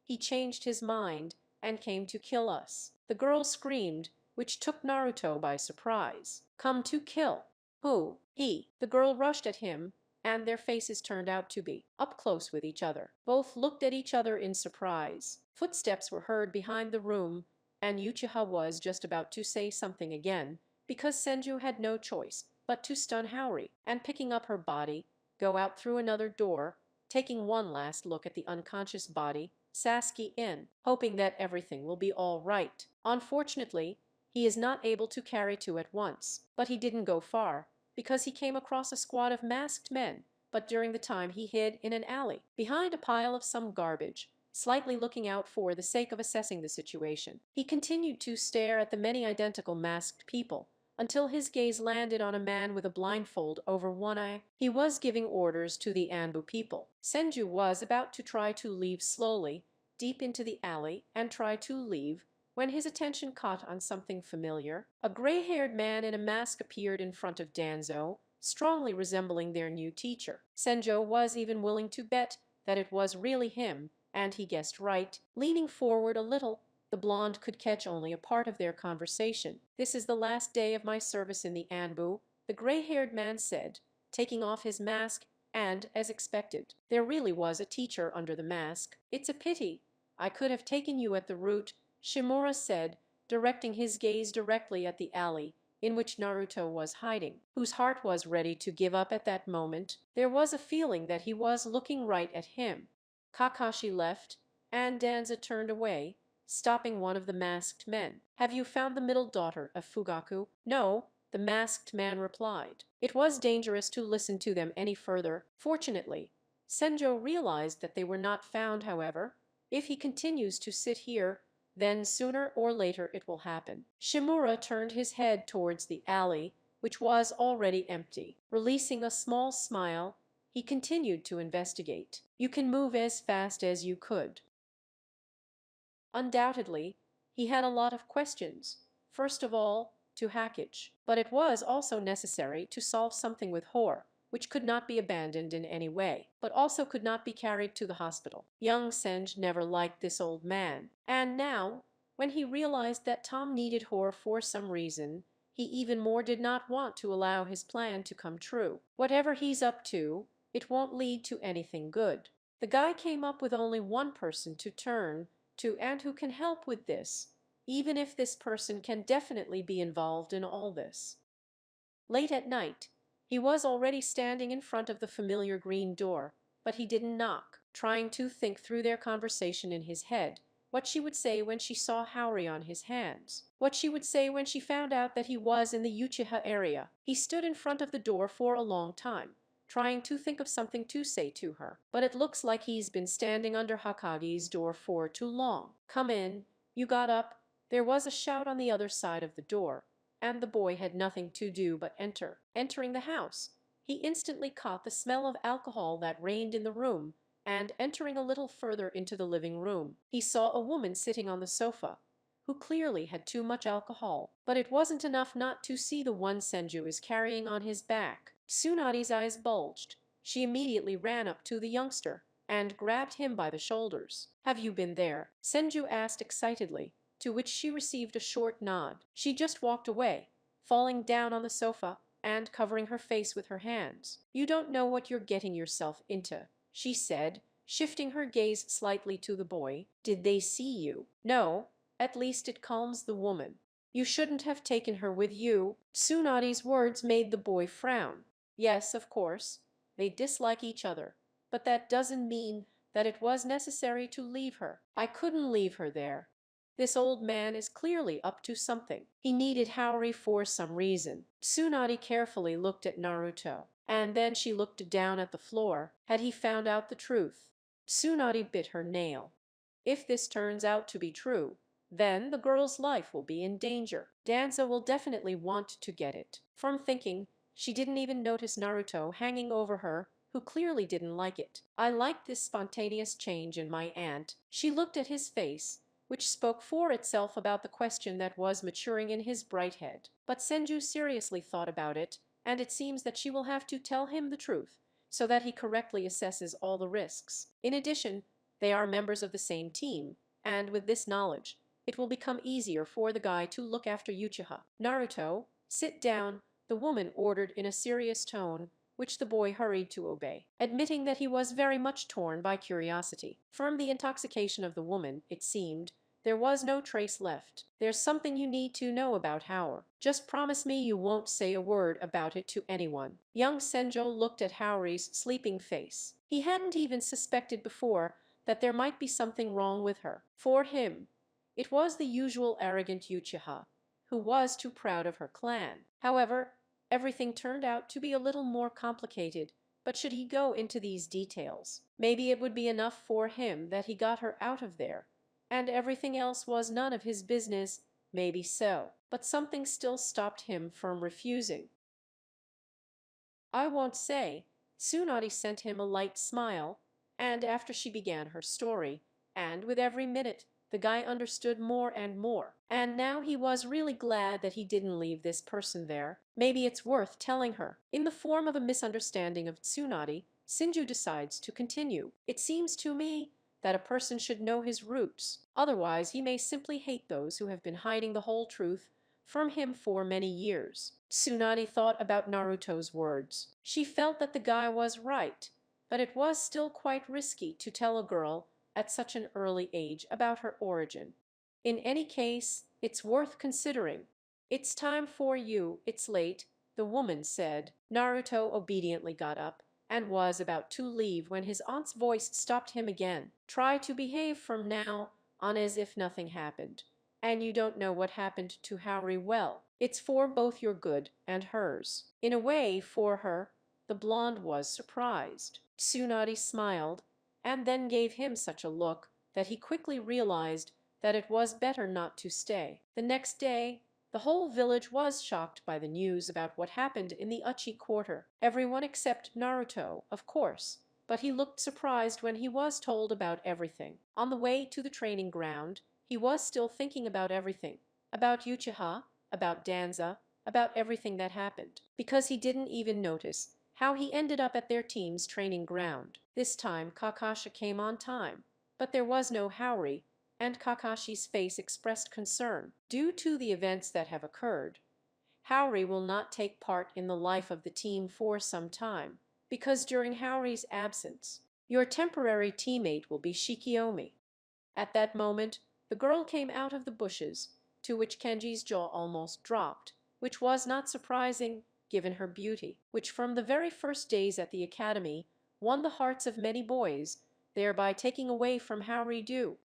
[SPEAKER 1] "He changed his mind and came to kill us." The girl screamed, which took Naruto by surprise. "Come to kill? Who?" "He." The girl rushed at him, and their faces turned out to be up close with each other. Both looked at each other in surprise. Footsteps were heard behind the room, and Uchiha was just about to say something again, because Senju had no choice but to stun Haori, and picking up her body, go out through another door, taking one last look at the unconscious body, Sasuke in, hoping that everything will be all right. Unfortunately, he is not able to carry two at once, but he didn't go far, because he came across a squad of masked men, but during the time he hid in an alley, behind a pile of some garbage, slightly looking out for the sake of assessing the situation. He continued to stare at the many identical masked people, until his gaze landed on a man with a blindfold over one eye. He was giving orders to the Anbu people. Senju was about to try to leave slowly, deep into the alley, and try to leave, when his attention caught on something familiar. A gray-haired man in a mask appeared in front of Danzo, strongly resembling their new teacher. Senjo was even willing to bet that it was really him, and he guessed right. Leaning forward a little, the blonde could catch only a part of their conversation. "This is the last day of my service in the Anbu," the gray-haired man said, taking off his mask, and, as expected, there really was a teacher under the mask. "It's a pity. I could have taken you at the root," Shimura said, directing his gaze directly at the alley in which Naruto was hiding, whose heart was ready to give up at that moment. There was a feeling that he was looking right at him. Kakashi left, and Danza turned away, stopping one of the masked men. "Have you found the middle daughter of Fugaku?" "No," the masked man replied. It was dangerous to listen to them any further. Fortunately, Senjo realized that they were not found, however. If he continues to sit here, then sooner or later it will happen. Shimura turned his head towards the alley, which was already empty. Releasing a small smile, he continued to investigate. "You can move as fast as you could." Undoubtedly, he had a lot of questions. First of all, to Hackage. But it was also necessary to solve something with Hor, which could not be abandoned in any way, but also could not be carried to the hospital. Young Senj never liked this old man, and now, when he realized that Tom needed Hor for some reason, he even more did not want to allow his plan to come true. Whatever he's up to, it won't lead to anything good. The guy came up with only one person to turn to and who can help with this, even if this person can definitely be involved in all this. Late at night, he was already standing in front of the familiar green door, but he didn't knock, trying to think through their conversation in his head, what she would say when she saw Haori on his hands, what she would say when she found out that he was in the Uchiha area. He stood in front of the door for a long time, trying to think of something to say to her, but it looks like he's been standing under Hokage's door for too long. "Come in." You got up. There was a shout on the other side of the door, and the boy had nothing to do but enter. Entering the house, he instantly caught the smell of alcohol that reigned in the room, and entering a little further into the living room, he saw a woman sitting on the sofa, who clearly had too much alcohol. But it wasn't enough not to see the one Senju is carrying on his back. Tsunadi's eyes bulged. She immediately ran up to the youngster and grabbed him by the shoulders. "Have you been there?" Senju asked excitedly, to which she received a short nod. She just walked away, falling down on the sofa and covering her face with her hands. "You don't know what you're getting yourself into," she said, shifting her gaze slightly to the boy. "Did they see you?" "No. At least it calms the woman." "You shouldn't have taken her with you." Tsunadi's words made the boy frown. "Yes, of course. They dislike each other. but that doesn't mean that it was necessary to leave her. I couldn't leave her there. This old man is clearly up to something. He needed Haori for some reason. Tsunade carefully looked at Naruto, and then she looked down at the floor. Had he found out the truth? Tsunade bit her nail. If this turns out to be true, then the girl's life will be in danger. Danza will definitely want to get it. From thinking, she didn't even notice Naruto hanging over her, who clearly didn't like it. I like this spontaneous change in my aunt. She looked at his face, which spoke for itself about the question that was maturing in his bright head. But Senju seriously thought about it, and it seems that she will have to tell him the truth, so that he correctly assesses all the risks. In addition, they are members of the same team, and with this knowledge, it will become easier for the guy to look after Uchiha. Naruto, sit down, the woman ordered in a serious tone, which the boy hurried to obey, admitting that he was very much torn by curiosity. From the intoxication of the woman, it seemed, there was no trace left. There's something you need to know about Haor. Just promise me you won't say a word about it to anyone. Young Senjo looked at Haori's sleeping face. He hadn't even suspected before that there might be something wrong with her. For him, it was the usual arrogant Uchiha, who was too proud of her clan. However, everything turned out to be a little more complicated, but should he go into these details? Maybe it would be enough for him that he got her out of there, and everything else was none of his business. Maybe so, but something still stopped him from refusing. I won't say. Tsunade sent him a light smile, and after she began her story, and with every minute the guy understood more and more. And now he was really glad that he didn't leave this person there. Maybe it's worth telling her. In the form of a misunderstanding of Tsunade, Sinju decides to continue. It seems to me that a person should know his roots. Otherwise, he may simply hate those who have been hiding the whole truth from him for many years. Tsunade thought about Naruto's words. She felt that the guy was right, but it was still quite risky to tell a girl at such an early age about her origin. In any case, it's worth considering. It's time for you, it's late, the woman said. Naruto obediently got up and was about to leave when his aunt's voice stopped him again. Try to behave from now on as if nothing happened. And you don't know what happened to Haori well. It's for both your good and hers. In a way, for her, the blonde was surprised. Tsunade smiled, and then gave him such a look that he quickly realized that it was better not to stay. The next day, the whole village was shocked by the news about what happened in the Uchi quarter. Everyone except Naruto, of course, but he looked surprised when he was told about everything. On the way to the training ground, he was still thinking about everything, about Uchiha, about Danza, about everything that happened, because he didn't even notice how he ended up at their team's training ground. This time Kakashi came on time, but there was no Haori, and Kakashi's face expressed concern. Due to the events that have occurred, Haori will not take part in the life of the team for some time, because during Haori's absence, your temporary teammate will be Shikiomi. At that moment, the girl came out of the bushes, to which Kenji's jaw almost dropped, which was not surprising given her beauty, which from the very first days at the academy won the hearts of many boys, thereby taking away from Haori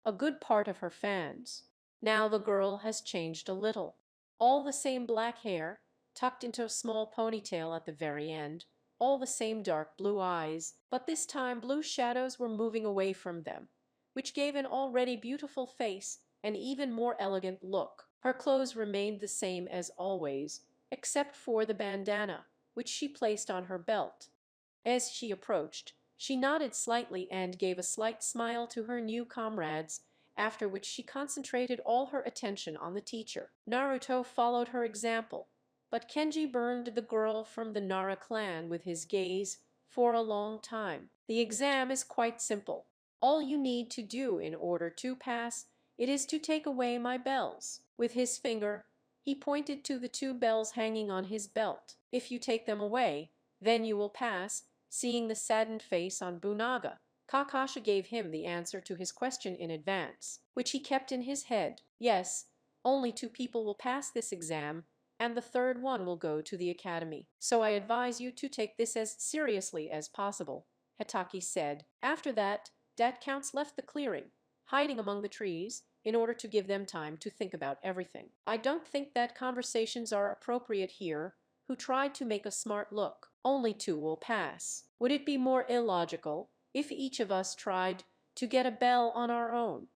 [SPEAKER 1] a good part of her fans. Now the girl has changed a little. All the same black hair, tucked into a small ponytail at the very end, all the same dark blue eyes, but this time blue shadows were moving away from them, which gave an already beautiful face an even more elegant look. Her clothes remained the same as always, except for the bandana, which she placed on her belt. As she approached, she nodded slightly and gave a slight smile to her new comrades, after which she concentrated all her attention on the teacher. Naruto followed her example, but Kenji burned the girl from the Nara clan with his gaze for a long time. The exam is quite simple. All you need to do in order to pass it is to take away my bells. With his finger, he pointed to the two bells hanging on his belt. If you take them away, then you will pass. Seeing the saddened face on Bunaga, Kakashi gave him the answer to his question in advance, which he kept in his head. Yes, only two people will pass this exam, and the third one will go to the academy. So I advise you to take this as seriously as possible. Hitaki said. After that, Counts left the clearing, hiding among the trees, in order to give them time to think about everything. I don't think that conversations are appropriate here, who tried to make a smart look. Only two will pass. Would it be more illogical if each of us tried to get a bell on our own?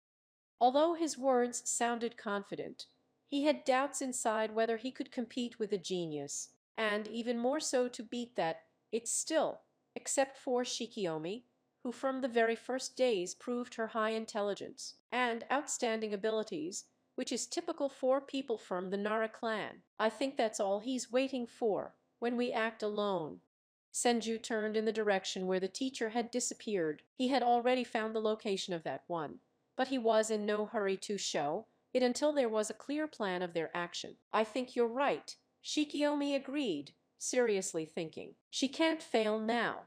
[SPEAKER 1] Although his words sounded confident, he had doubts inside whether he could compete with a genius, and even more so to beat that it still, except for Shikiomi, who from the very first days proved her high intelligence and outstanding abilities, which is typical for people from the Nara clan. I think that's all he's waiting for when we act alone. Senju turned in the direction where the teacher had disappeared. He had already found the location of that one, but he was in no hurry to show it until there was a clear plan of their action. I think you're right, Shikiomi agreed, seriously thinking. She can't fail now.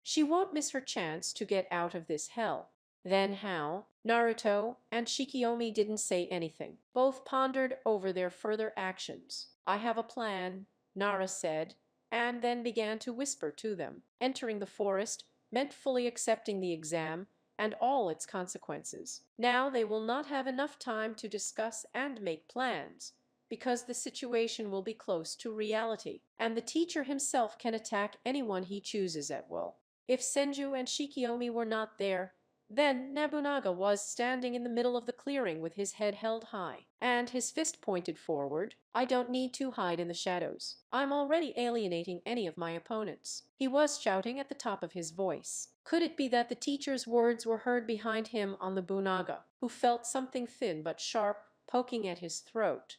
[SPEAKER 1] She won't miss her chance to get out of this hell. Then how? Naruto and Shikiomi didn't say anything. Both pondered over their further actions. I have a plan, Nara said, and then began to whisper to them. Entering the forest meant fully accepting the exam and all its consequences. Now they will not have enough time to discuss and make plans, because the situation will be close to reality, and the teacher himself can attack anyone he chooses at will. If Senju and Shikiomi were not there, then Nobunaga was standing in the middle of the clearing with his head held high and his fist pointed forward. I don't need to hide in the shadows. I'm already alienating any of my opponents. He was shouting at the top of his voice. Could it be that the teacher's words were heard behind him on the Bunaga, who felt something thin but sharp poking at his throat?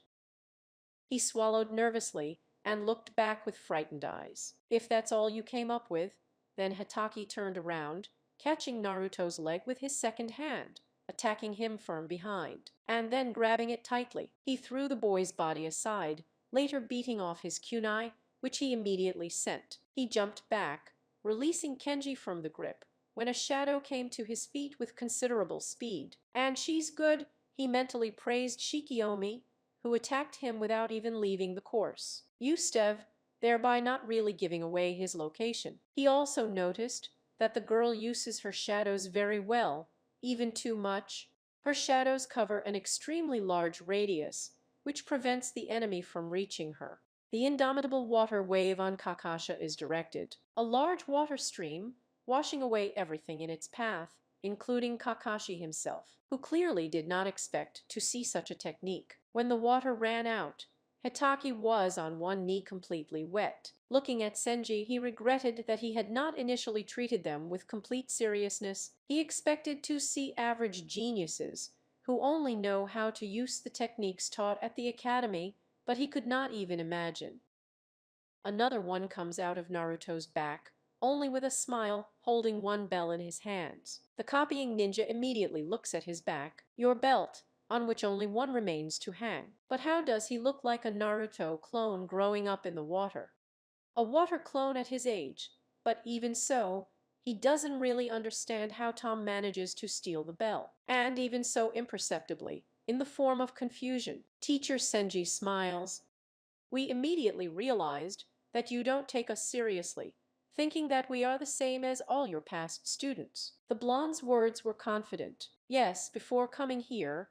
[SPEAKER 1] He swallowed nervously and looked back with frightened eyes. If that's all you came up with, then Hitaki turned around, catching Naruto's leg with his second hand, attacking him from behind, and then grabbing it tightly. He threw the boy's body aside, later beating off his kunai, which he immediately sent. He jumped back, releasing Kenji from the grip, when a shadow came to his feet with considerable speed. And she's good, he mentally praised Shikiomi, who attacked him without even leaving the course. Yustev, thereby not really giving away his location. He also noticed that the girl uses her shadows very well, even too much. Her shadows cover an extremely large radius, which prevents the enemy from reaching her. The indomitable water wave on Kakasha is directed, a large water stream, washing away everything in its path, including Kakashi himself, who clearly did not expect to see such a technique. When the water ran out, Hitaki was on one knee completely wet. Looking at Senji, he regretted that he had not initially treated them with complete seriousness. He expected to see average geniuses who only know how to use the techniques taught at the academy, but he could not even imagine. Another one comes out of Naruto's back, only with a smile, holding one bell in his hands. The copying ninja immediately looks at his back. Your belt, on which only one remains to hang. But how does he look like a Naruto clone growing up in the water? A water clone at his age, but even so, he doesn't really understand how Tom manages to steal the bell, and even so imperceptibly, in the form of confusion. Teacher Senji smiles. We immediately realized that you don't take us seriously, thinking that we are the same as all your past students. The blonde's words were confident. Yes, before coming here,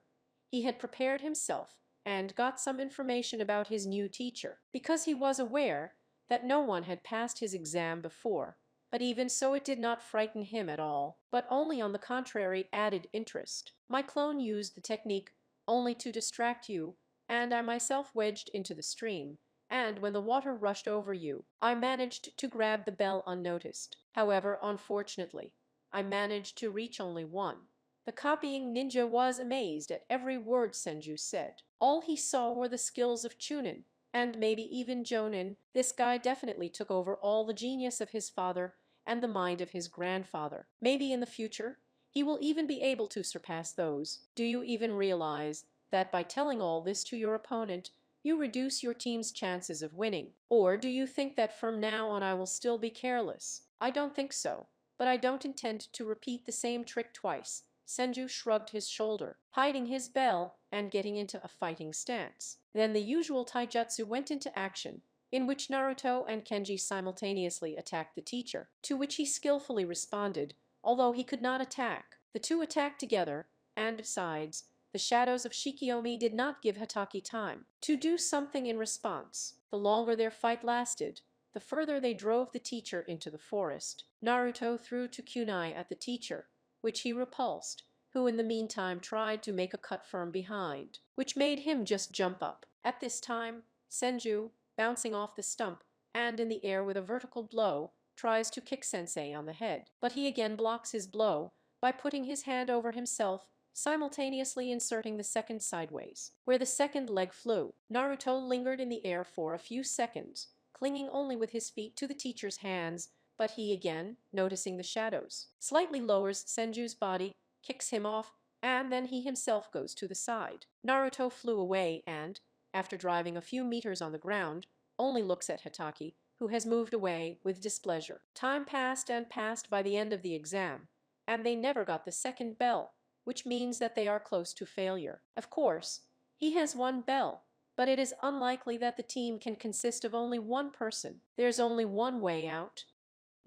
[SPEAKER 1] he had prepared himself and got some information about his new teacher, because he was aware that no one had passed his exam before. But even so it did not frighten him at all, but only on the contrary added interest. My clone used the technique only to distract you, and I myself wedged into the stream, and when the water rushed over you, I managed to grab the bell unnoticed. However, unfortunately, I managed to reach only one. The copying ninja was amazed at every word Senju said. All he saw were the skills of Chunin, and maybe even Jonin. This guy definitely took over all the genius of his father and the mind of his grandfather. Maybe in the future, he will even be able to surpass those. Do you even realize that by telling all this to your opponent, you reduce your team's chances of winning? Or do you think that from now on I will still be careless? I don't think so, but I don't intend to repeat the same trick twice. Senju shrugged his shoulder, hiding his bell and getting into a fighting stance. Then the usual taijutsu went into action, in which Naruto and Kenji simultaneously attacked the teacher, to which he skillfully responded, although he could not attack. The two attacked together, and besides, the shadows of Shikiomi did not give Hatake time to do something in response. The longer their fight lasted, the further they drove the teacher into the forest. Naruto threw to kunai at the teacher, which he repulsed, who in the meantime tried to make a cut from behind, which made him just jump up. At this time, Senju, bouncing off the stump and in the air with a vertical blow, tries to kick Sensei on the head, but he again blocks his blow by putting his hand over himself, simultaneously inserting the second sideways, where the second leg flew. Naruto lingered in the air for a few seconds, clinging only with his feet to the teacher's hands, but he again, noticing the shadows, slightly lowers Senju's body, kicks him off, and then he himself goes to the side. Naruto flew away and, after driving a few meters on the ground, only looks at Hatake, who has moved away with displeasure. Time passed and passed by the end of the exam, and they never got the second bell, which means that they are close to failure. Of course, he has one bell, but it is unlikely that the team can consist of only one person. There's only one way out.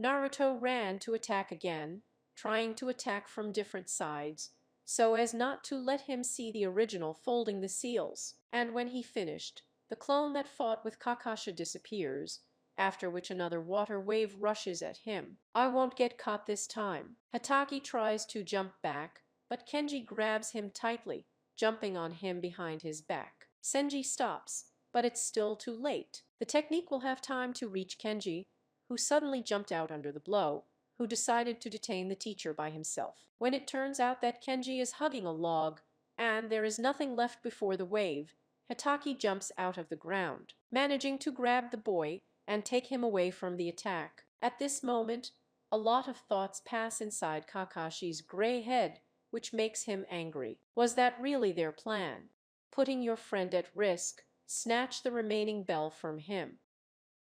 [SPEAKER 1] Naruto ran to attack again, trying to attack from different sides, so as not to let him see the original folding the seals. And when he finished, the clone that fought with Kakashi disappears, after which another water wave rushes at him. I won't get caught this time. Hatake tries to jump back, but Kenji grabs him tightly, jumping on him behind his back. Senji stops, but it's still too late. The technique will have time to reach Kenji, who suddenly jumped out under the blow, who decided to detain the teacher by himself. When it turns out that Kenji is hugging a log, and there is nothing left before the wave, Hatake jumps out of the ground, managing to grab the boy and take him away from the attack. At this moment, a lot of thoughts pass inside Kakashi's gray head, which makes him angry. Was that really their plan? Putting your friend at risk, snatch the remaining bell from him.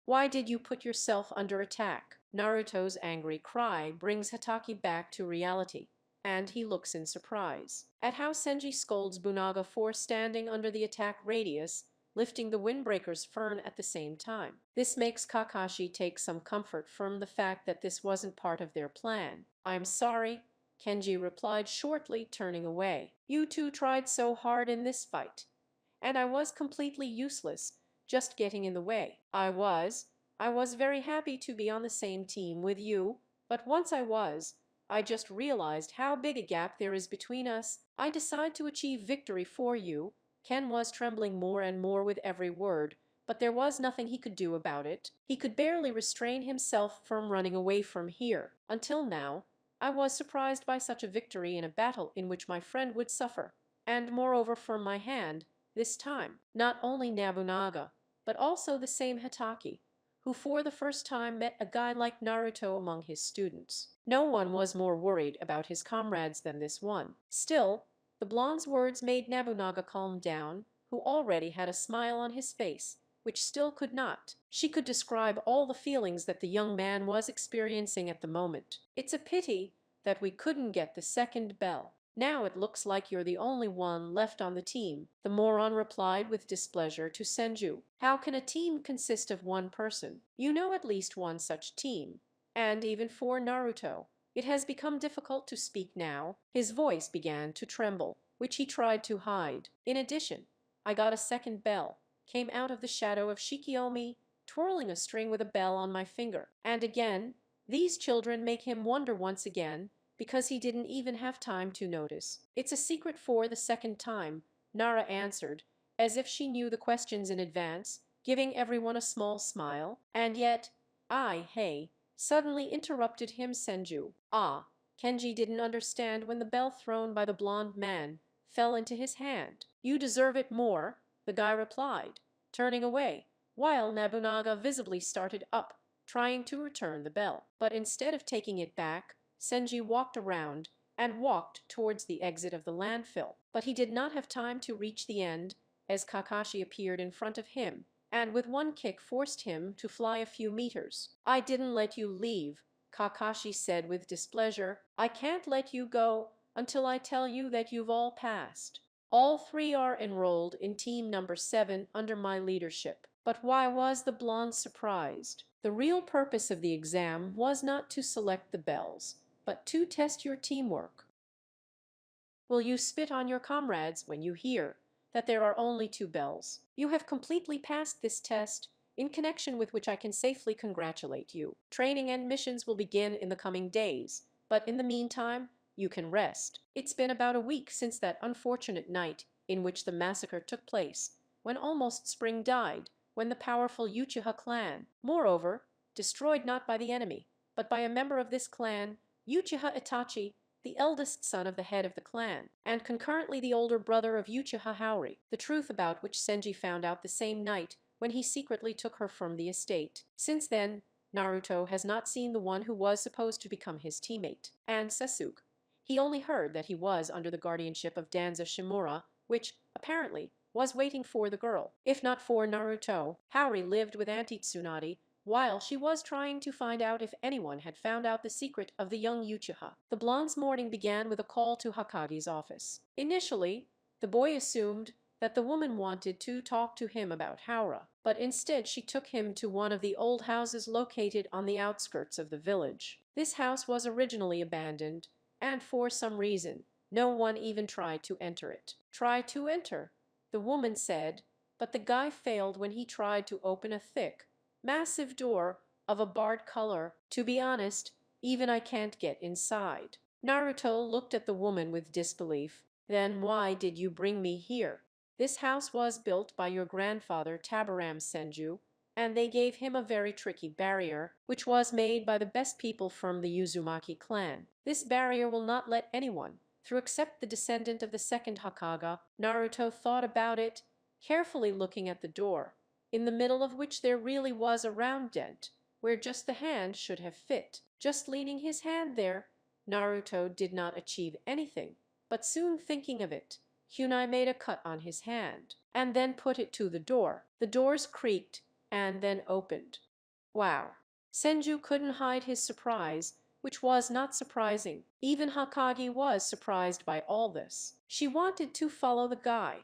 [SPEAKER 1] Why did you put yourself under attack? Naruto's angry cry brings Hatake back to reality, and he looks in surprise at how Senji scolds Bunaga for standing under the attack radius, lifting the windbreaker's fern at the same time. This makes Kakashi take some comfort from the fact that this wasn't part of their plan. I'm sorry, Kenji replied shortly, turning away. You two tried so hard in this fight, and I was completely useless, just getting in the way. I was very happy to be on the same team with you, but once I just realized how big a gap there is between us. I decide to achieve victory for you. Ken was trembling more and more with every word, but there was nothing he could do about it. He could barely restrain himself from running away from here. Until now, I was surprised by such a victory in a battle in which my friend would suffer, and moreover from my hand, this time, not only Nobunaga, but also the same Hatake, who for the first time met a guy like Naruto among his students. No one was more worried about his comrades than this one. Still, the blonde's words made Nobunaga calm down, who already had a smile on his face, which still could not. She could describe all the feelings that the young man was experiencing at the moment. It's a pity that we couldn't get the second bell. Now it looks like you're the only one left on the team, the moron replied with displeasure to Senju. How can a team consist of one person? You know at least one such team. And even for Naruto, it has become difficult to speak now. His voice began to tremble, which he tried to hide. In addition, I got a second bell, came out of the shadow of Shikiomi, twirling a string with a bell on my finger. And again, these children make him wonder once again, because he didn't even have time to notice. It's a secret for the second time, Nara answered, as if she knew the questions in advance, giving everyone a small smile. And yet, hey, suddenly interrupted him Senju. Kenji didn't understand when the bell thrown by the blonde man fell into his hand. You deserve it more, the guy replied, turning away, while Nobunaga visibly started up, trying to return the bell. But instead of taking it back, Senji walked around and walked towards the exit of the landfill. But he did not have time to reach the end, as Kakashi appeared in front of him, and with one kick forced him to fly a few meters. I didn't let you leave, Kakashi said with displeasure. I can't let you go until I tell you that you've all passed. All three are enrolled in team number 7 under my leadership. But why was the blonde surprised? The real purpose of the exam was not to select the belles, but to test your teamwork. Will you spit on your comrades when you hear that there are only two belles? You have completely passed this test, in connection with which I can safely congratulate you. Training and missions will begin in the coming days, but in the meantime, you can rest. It's been about a week since that unfortunate night in which the massacre took place, when almost spring died, when the powerful Uchiha clan, moreover, destroyed not by the enemy, but by a member of this clan, Uchiha Itachi, the eldest son of the head of the clan, and concurrently the older brother of Uchiha Haori, the truth about which Senji found out the same night when he secretly took her from the estate. Since then, Naruto has not seen the one who was supposed to become his teammate, and Sasuke. He only heard that he was under the guardianship of Danza Shimura, which, apparently, was waiting for the girl. If not for Naruto, Haori lived with Auntie Tsunade while she was trying to find out if anyone had found out the secret of the young Uchiha. The blonde's morning began with a call to Hokage's office. Initially, the boy assumed that the woman wanted to talk to him about Haura, but instead she took him to one of the old houses located on the outskirts of the village. This house was originally abandoned, and for some reason, no one even tried to enter it. Try to enter, the woman said, but the guy failed when he tried to open a thick, massive door of a barred color. To be honest, even I can't get inside. Naruto looked at the woman with disbelief. Then why did you bring me here? This house was built by your grandfather Tabaram Senju, and they gave him a very tricky barrier, which was made by the best people from the Uzumaki clan. This barrier will not let anyone through except the descendant of the second Hokage. Naruto thought about it, carefully looking at the door, in the middle of which there really was a round dent, where just the hand should have fit. Just leaning his hand there, Naruto did not achieve anything, but soon thinking of it, Kunai made a cut on his hand, and then put it to the door. The doors creaked, and then opened. Wow! Senju couldn't hide his surprise, which was not surprising. Even Hokage was surprised by all this. She wanted to follow the guy,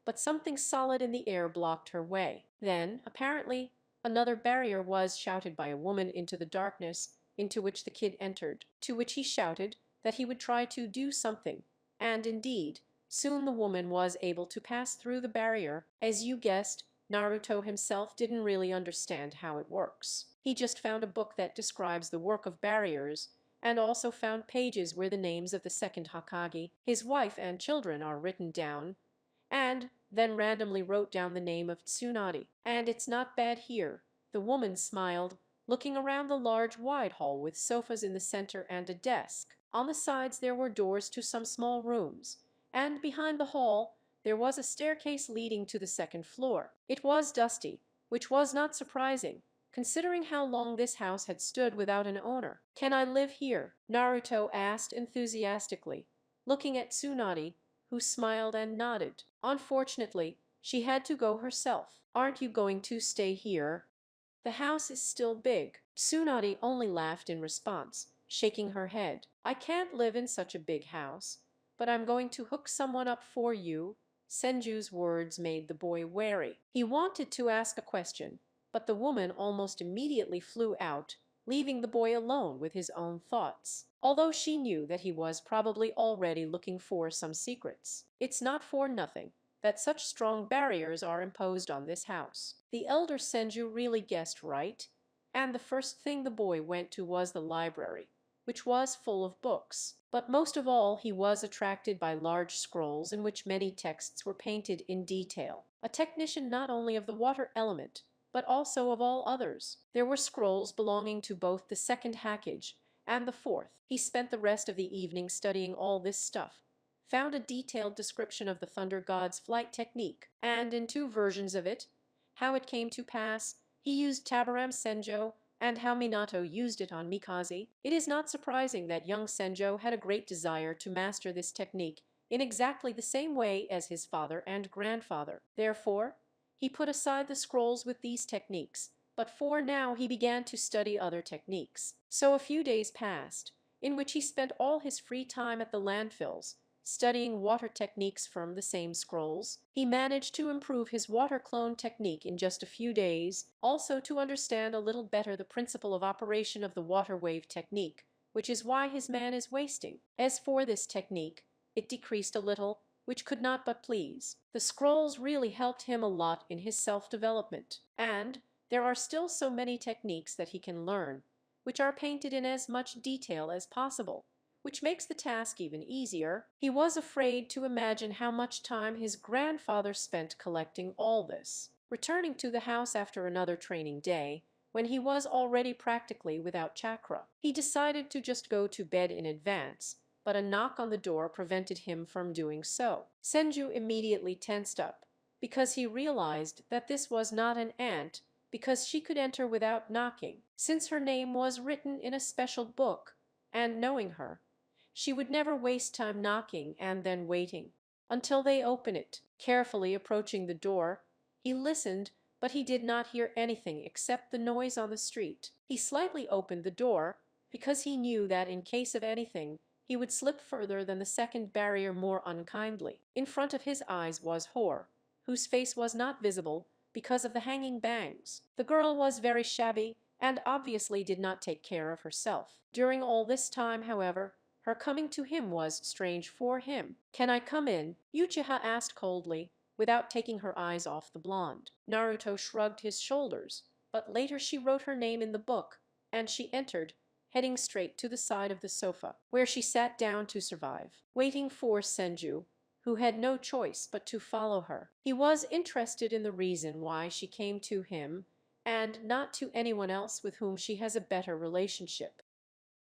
[SPEAKER 1] but something solid in the air blocked her way. Then, apparently, another barrier was shouted by a woman into the darkness into which the kid entered, to which he shouted that he would try to do something, and indeed, soon the woman was able to pass through the barrier. As you guessed, Naruto himself didn't really understand how it works. He just found a book that describes the work of barriers, and also found pages where the names of the second Hokage, his wife and children are written down, and then randomly wrote down the name of Tsunade. And it's not bad here. The woman smiled, looking around the large wide hall with sofas in the center and a desk. On the sides there were doors to some small rooms, and behind the hall there was a staircase leading to the second floor. It was dusty, which was not surprising, considering how long this house had stood without an owner. "Can I live here?" Naruto asked enthusiastically, looking at Tsunade, who smiled and nodded. Unfortunately, she had to go herself. "Aren't you going to stay here? The house is still big." Tsunade only laughed in response, shaking her head. "I can't live in such a big house, but I'm going to hook someone up for you." Senju's words made the boy wary. He wanted to ask a question, but the woman almost immediately flew out, leaving the boy alone with his own thoughts, although she knew that he was probably already looking for some secrets. It's not for nothing that such strong barriers are imposed on this house. The elder Senju really guessed right, and the first thing the boy went to was the library, which was full of books. But most of all he was attracted by large scrolls in which many texts were painted in detail. A technician not only of the water element, but also of all others. There were scrolls belonging to both the second Hokage and the fourth. He spent the rest of the evening studying all this stuff, found a detailed description of the Thunder God's flight technique, and in two versions of it, how it came to pass, he used Tabaram Senjo, and how Minato used it on Mikaze. It is not surprising that young Senjo had a great desire to master this technique in exactly the same way as his father and grandfather. Therefore, he put aside the scrolls with these techniques, but for now he began to study other techniques. So a few days passed, in which he spent all his free time at the landfills, studying water techniques from the same scrolls. He managed to improve his water clone technique in just a few days, also to understand a little better the principle of operation of the water wave technique, which is why his man is wasting. As for this technique, it decreased a little, which could not but please. The scrolls really helped him a lot in his self-development, and there are still so many techniques that he can learn, which are painted in as much detail as possible, which makes the task even easier. He was afraid to imagine how much time his grandfather spent collecting all this. Returning to the house after another training day, when he was already practically without chakra, he decided to just go to bed in advance, but a knock on the door prevented him from doing so. Senju immediately tensed up, because he realized that this was not an aunt, because she could enter without knocking, since her name was written in a special book, and knowing her, she would never waste time knocking and then waiting until they open it. Carefully approaching the door, he listened, but he did not hear anything except the noise on the street. He slightly opened the door, because he knew that in case of anything, he would slip further than the second barrier more unkindly. In front of his eyes was Hor, whose face was not visible because of the hanging bangs. The girl was very shabby and obviously did not take care of herself. During all this time, however, her coming to him was strange for him. "Can I come in?" Uchiha asked coldly, without taking her eyes off the blonde. Naruto shrugged his shoulders, but later she wrote her name in the book, and she entered, heading straight to the side of the sofa, where she sat down to survive, waiting for Senju, who had no choice but to follow her. He was interested in the reason why she came to him, and not to anyone else with whom she has a better relationship.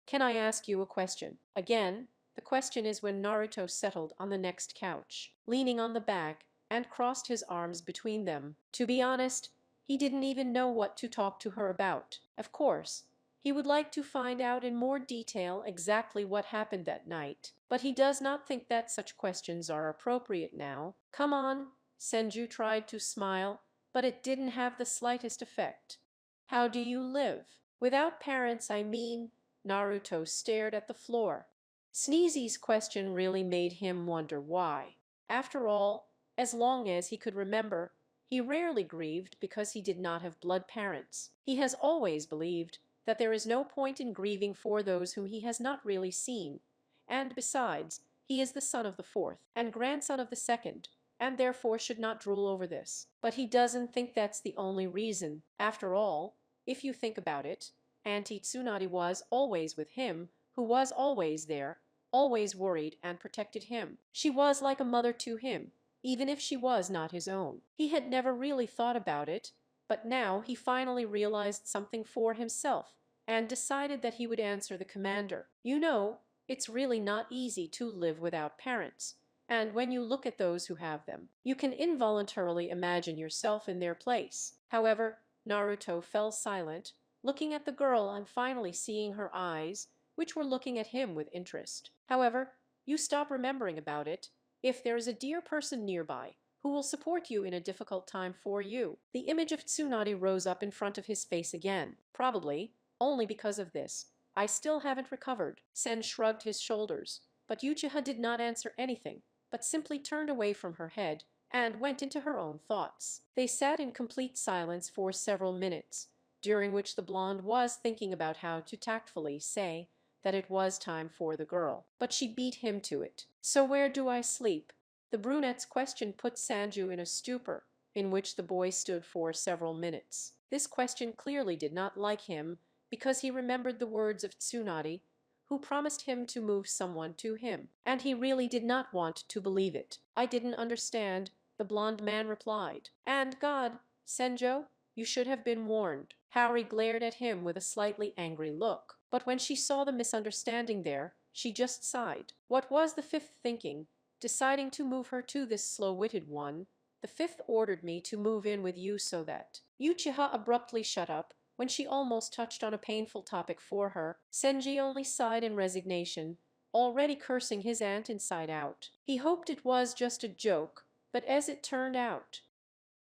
[SPEAKER 1] "Can I ask you a question?" Again, the question is when Naruto settled on the next couch, leaning on the back, and crossed his arms between them. To be honest, he didn't even know what to talk to her about. Of course, he would like to find out in more detail exactly what happened that night, but he does not think that such questions are appropriate now. "Come on," Senju tried to smile, but it didn't have the slightest effect. "How do you live?" "Without parents, I mean." Naruto stared at the floor. Sneezy's question really made him wonder why. After all, as long as he could remember, he rarely grieved because he did not have blood parents. He has always believed that there is no point in grieving for those whom he has not really seen, and besides, he is the son of the fourth and grandson of the second, and therefore should not drool over this. But he doesn't think that's the only reason. After all, if you think about it, Auntie Tsunade was always with him, who was always there, always worried and protected him. She was like a mother to him, even if she was not his own. He had never really thought about it, but now he finally realized something for himself and decided that he would answer the commander. "You know, it's really not easy to live without parents, and when you look at those who have them, you can involuntarily imagine yourself in their place." However, Naruto fell silent, looking at the girl and finally seeing her eyes, which were looking at him with interest. "However, you stop remembering about it. If there is a dear person nearby who will support you in a difficult time for you." The image of Tsunade rose up in front of his face again. "Probably, only because of this, I still haven't recovered." Sen shrugged his shoulders, but Uchiha did not answer anything, but simply turned away from her head and went into her own thoughts. They sat in complete silence for several minutes, during which the blonde was thinking about how to tactfully say that it was time for the girl. But she beat him to it. "So where do I sleep?" The brunette's question put Sanju in a stupor, in which the boy stood for several minutes. This question clearly did not like him, because he remembered the words of Tsunade, who promised him to move someone to him, and he really did not want to believe it. "I didn't understand," the blonde man replied. "And God, Senjo, you should have been warned." Haori glared at him with a slightly angry look, but when she saw the misunderstanding there, she just sighed. What was the fifth thinking, deciding to move her to this slow-witted one? "The fifth ordered me to move in with you so that—" Uchiha abruptly shut up when she almost touched on a painful topic for her. Senji only sighed in resignation, already cursing his aunt inside out. He hoped it was just a joke, but as it turned out.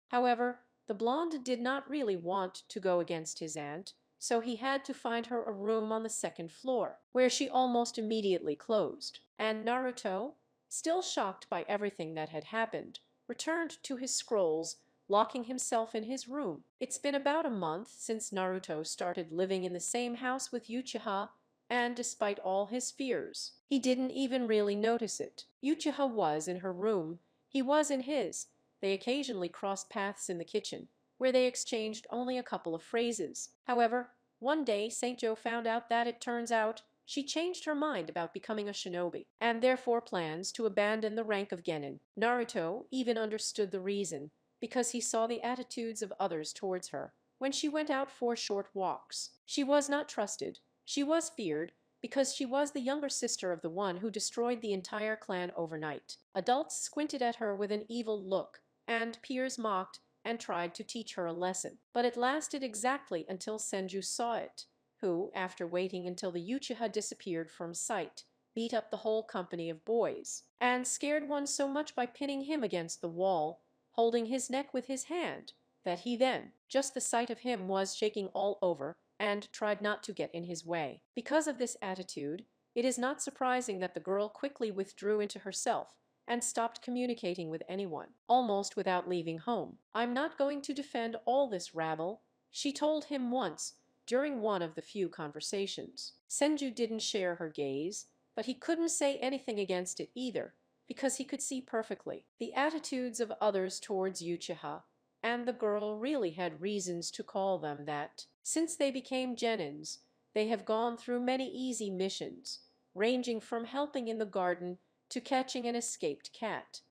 [SPEAKER 1] However, the blonde did not really want to go against his aunt, so he had to find her a room on the second floor, where she almost immediately closed. "And Naruto?" still shocked by everything that had happened, returned to his scrolls, locking himself in his room. It's been about a month since Naruto started living in the same house with Uchiha, and despite all his fears, he didn't even really notice it. Uchiha was in her room, he was in his. They occasionally crossed paths in the kitchen, where they exchanged only a couple of phrases. However, one day Saint-Jo found out that it turns out she changed her mind about becoming a shinobi, and therefore plans to abandon the rank of genin. Naruto even understood the reason, because he saw the attitudes of others towards her when she went out for short walks. She was not trusted, she was feared, because she was the younger sister of the one who destroyed the entire clan overnight. Adults squinted at her with an evil look, and peers mocked and tried to teach her a lesson. But it lasted exactly until Senju saw it, who, after waiting until the Uchiha disappeared from sight, beat up the whole company of boys, and scared one so much by pinning him against the wall, holding his neck with his hand, that he then, just the sight of him was shaking all over, and tried not to get in his way. Because of this attitude, it is not surprising that the girl quickly withdrew into herself and stopped communicating with anyone, almost without leaving home. "I'm not going to defend all this rabble," she told him once during one of the few conversations. Senju didn't share her gaze, but he couldn't say anything against it either, because he could see perfectly the attitudes of others towards Uchiha, and the girl really had reasons to call them that. Since they became genins, they have gone through many easy missions, ranging from helping in the garden to catching an escaped cat.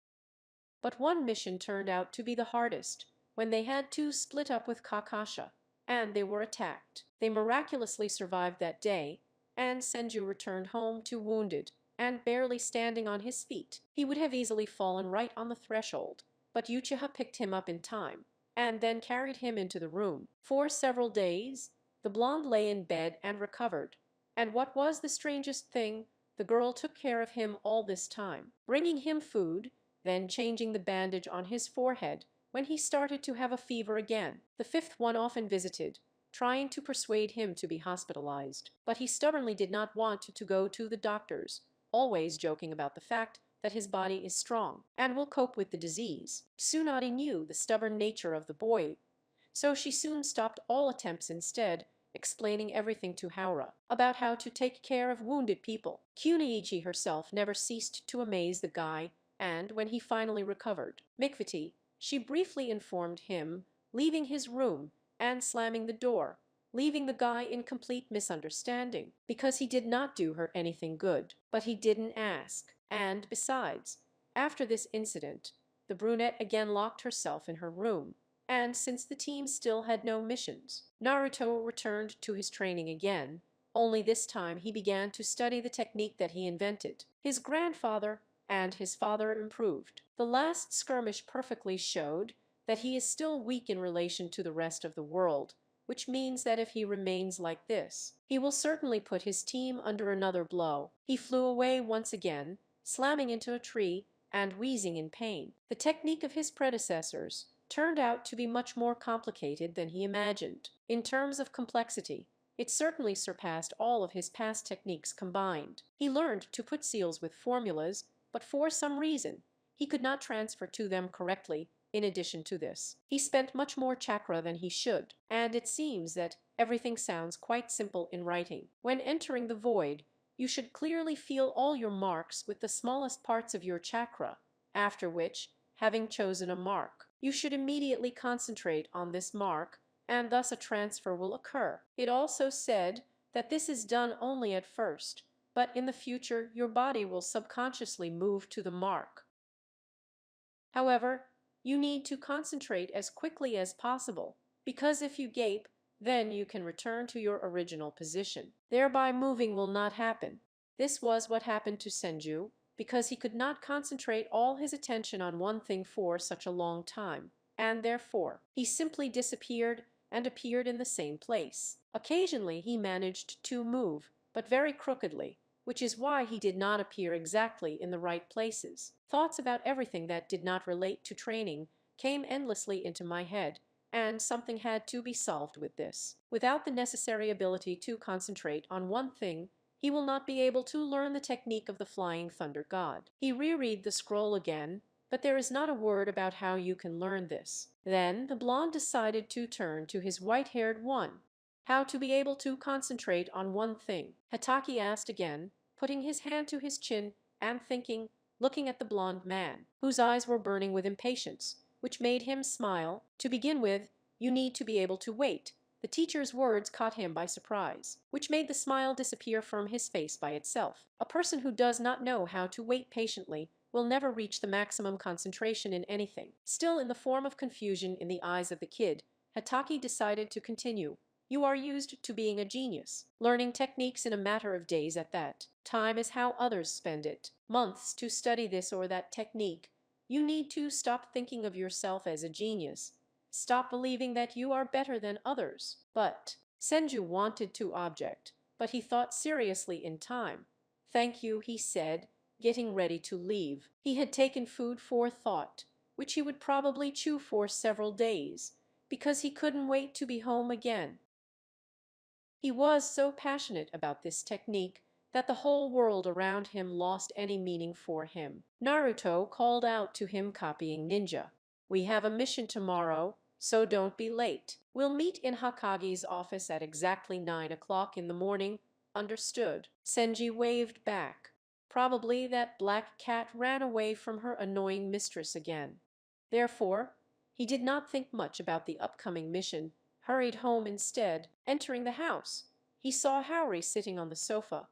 [SPEAKER 1] But one mission turned out to be the hardest, when they had to split up with Kakasha, and they were attacked. They miraculously survived that day, and Senju returned home too wounded, and barely standing on his feet. He would have easily fallen right on the threshold, but Uchiha picked him up in time, and then carried him into the room. For several days, the blonde lay in bed and recovered, and what was the strangest thing, the girl took care of him all this time, bringing him food, then changing the bandage on his forehead when he started to have a fever again. The fifth one often visited, trying to persuade him to be hospitalized, but he stubbornly did not want to go to the doctors, always joking about the fact that his body is strong and will cope with the disease. Tsunade knew the stubborn nature of the boy, so she soon stopped all attempts instead, explaining everything to Haura about how to take care of wounded people. Kuniichi herself never ceased to amaze the guy, and when he finally recovered Mikvati, she briefly informed him, leaving his room and slamming the door, leaving the guy in complete misunderstanding, because he did not do her anything good. But he didn't ask, and besides, after this incident, the brunette again locked herself in her room, and since the team still had no missions, Naruto returned to his training again, only this time he began to study the technique that he invented. His grandfather and his father improved. The last skirmish perfectly showed that he is still weak in relation to the rest of the world, which means that if he remains like this, he will certainly put his team under another blow. He flew away once again, slamming into a tree and wheezing in pain. The technique of his predecessors turned out to be much more complicated than he imagined. In terms of complexity, it certainly surpassed all of his past techniques combined. He learned to put seals with formulas, but for some reason, he could not transfer to them correctly. In addition to this, he spent much more chakra than he should, and it seems that everything sounds quite simple in writing. When entering the void, you should clearly feel all your marks with the smallest parts of your chakra, after which, having chosen a mark, you should immediately concentrate on this mark, and thus a transfer will occur. It also said that this is done only at first, but in the future your body will subconsciously move to the mark. However, you need to concentrate as quickly as possible, because if you gape, then you can return to your original position. Thereby moving will not happen. This was what happened to Senju, because he could not concentrate all his attention on one thing for such a long time, and therefore he simply disappeared and appeared in the same place. Occasionally he managed to move, but very crookedly, which is why he did not appear exactly in the right places. Thoughts about everything that did not relate to training came endlessly into my head, and something had to be solved with this. Without the necessary ability to concentrate on one thing, he will not be able to learn the technique of the flying thunder god. He reread the scroll again, but there is not a word about how you can learn this. Then the blonde decided to turn to his white-haired one. How to be able to concentrate on one thing? Hatake asked again, putting his hand to his chin and thinking, looking at the blonde man, whose eyes were burning with impatience, which made him smile. To begin with, you need to be able to wait. The teacher's words caught him by surprise, which made the smile disappear from his face by itself. A person who does not know how to wait patiently will never reach the maximum concentration in anything. Still in the form of confusion in the eyes of the kid, Hatake decided to continue. You are used to being a genius, learning techniques in a matter of days at that. Time is how others spend it. Months to study this or that technique. You need to stop thinking of yourself as a genius. Stop believing that you are better than others. But Senju wanted to object, but he thought seriously in time. Thank you, he said, getting ready to leave. He had taken food for thought, which he would probably chew for several days, because he couldn't wait to be home again. He was so passionate about this technique that the whole world around him lost any meaning for him. Naruto called out to him, copying ninja. We have a mission tomorrow, so don't be late. We'll meet in Hokage's office at exactly 9 o'clock in the morning. Understood? Senji waved back. Probably that black cat ran away from her annoying mistress again. Therefore, he did not think much about the upcoming mission, hurried home instead. Entering the house, he saw Haori sitting on the sofa,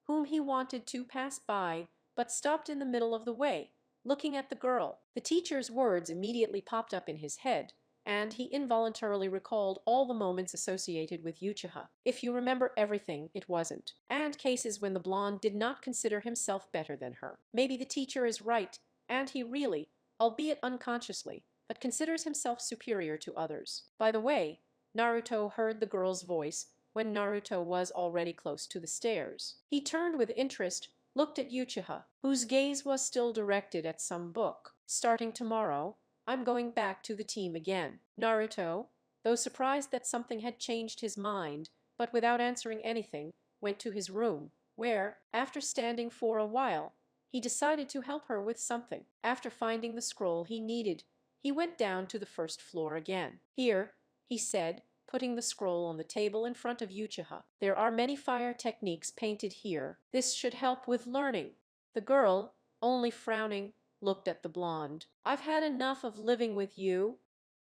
[SPEAKER 1] whom he wanted to pass by, but stopped in the middle of the way, looking at the girl. The teacher's words immediately popped up in his head, and he involuntarily recalled all the moments associated with Uchiha. If you remember everything, it wasn't. And cases when the blonde did not consider himself better than her. Maybe the teacher is right, and he really, albeit unconsciously, but considers himself superior to others. By the way, Naruto heard the girl's voice when Naruto was already close to the stairs. He turned with interest, looked at Uchiha, whose gaze was still directed at some book. Starting tomorrow, I'm going back to the team again. Naruto, though surprised that something had changed his mind, but without answering anything, went to his room, where, after standing for a while, he decided to help her with something. After finding the scroll he needed, he went down to the first floor again. Here, he said, putting the scroll on the table in front of Uchiha. There are many fire techniques painted here. This should help with learning. The girl, only frowning, looked at the blonde. I've had enough of living with you.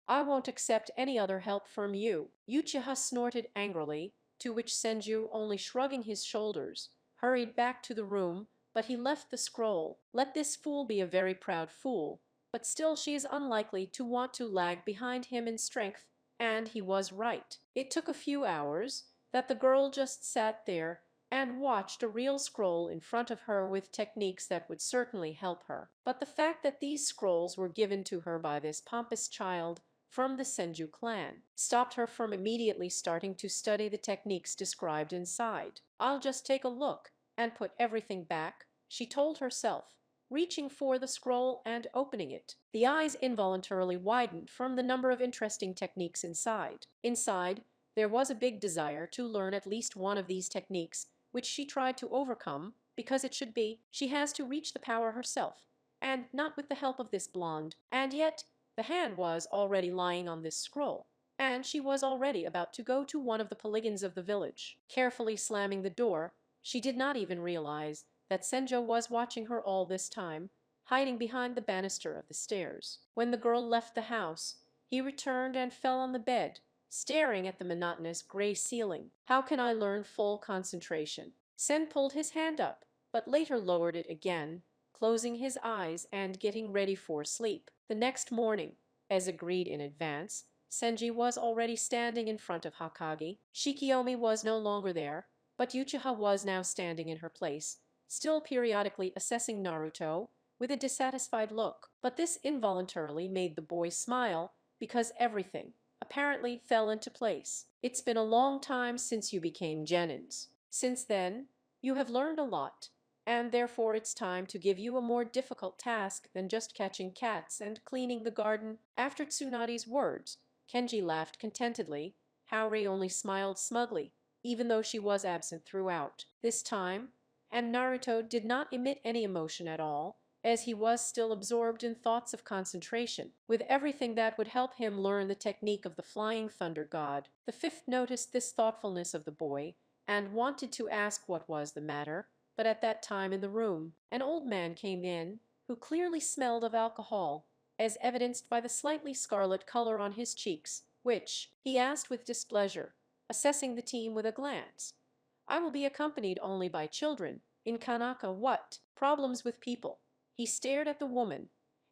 [SPEAKER 1] I won't accept any other help from you. Uchiha snorted angrily, to which Senju, only shrugging his shoulders, hurried back to the room, but he left the scroll. Let this fool be a very proud fool, but still she is unlikely to want to lag behind him in strength. And he was right. It took a few hours that the girl just sat there and watched a real scroll in front of her with techniques that would certainly help her. But the fact that these scrolls were given to her by this pompous child from the Senju clan stopped her from immediately starting to study the techniques described inside. I'll just take a look and put everything back, she told herself, reaching for the scroll and opening it. The eyes involuntarily widened from the number of interesting techniques inside. Inside, there was a big desire to learn at least one of these techniques, which she tried to overcome, because it should be, she has to reach the power herself, and not with the help of this blonde. And yet, the hand was already lying on this scroll, and she was already about to go to one of the polygons of the village. Carefully slamming the door, she did not even realize that Senjo was watching her all this time, hiding behind the banister of the stairs. When the girl left the house, he returned and fell on the bed, staring at the monotonous gray ceiling. How can I learn full concentration? Sen pulled his hand up, but later lowered it again, closing his eyes and getting ready for sleep. The next morning, as agreed in advance, Senji was already standing in front of Hokage. Shikiomi was no longer there, but Uchiha was now standing in her place, still periodically assessing Naruto with a dissatisfied look. But this involuntarily made the boy smile, because everything, apparently, fell into place. It's been a long time since you became genins. Since then, you have learned a lot, and therefore it's time to give you a more difficult task than just catching cats and cleaning the garden. After Tsunadi's words, Kenji laughed contentedly. Haori only smiled smugly, even though she was absent throughout. This time, and Naruto did not emit any emotion at all, as he was still absorbed in thoughts of concentration, with everything that would help him learn the technique of the Flying Thunder God. The fifth noticed this thoughtfulness of the boy, and wanted to ask what was the matter, but at that time in the room an old man came in, who clearly smelled of alcohol, as evidenced by the slightly scarlet color on his cheeks, which he asked with displeasure, assessing the team with a glance. "I will be accompanied only by children. In Kanaka, what problems with people?" He stared at the woman,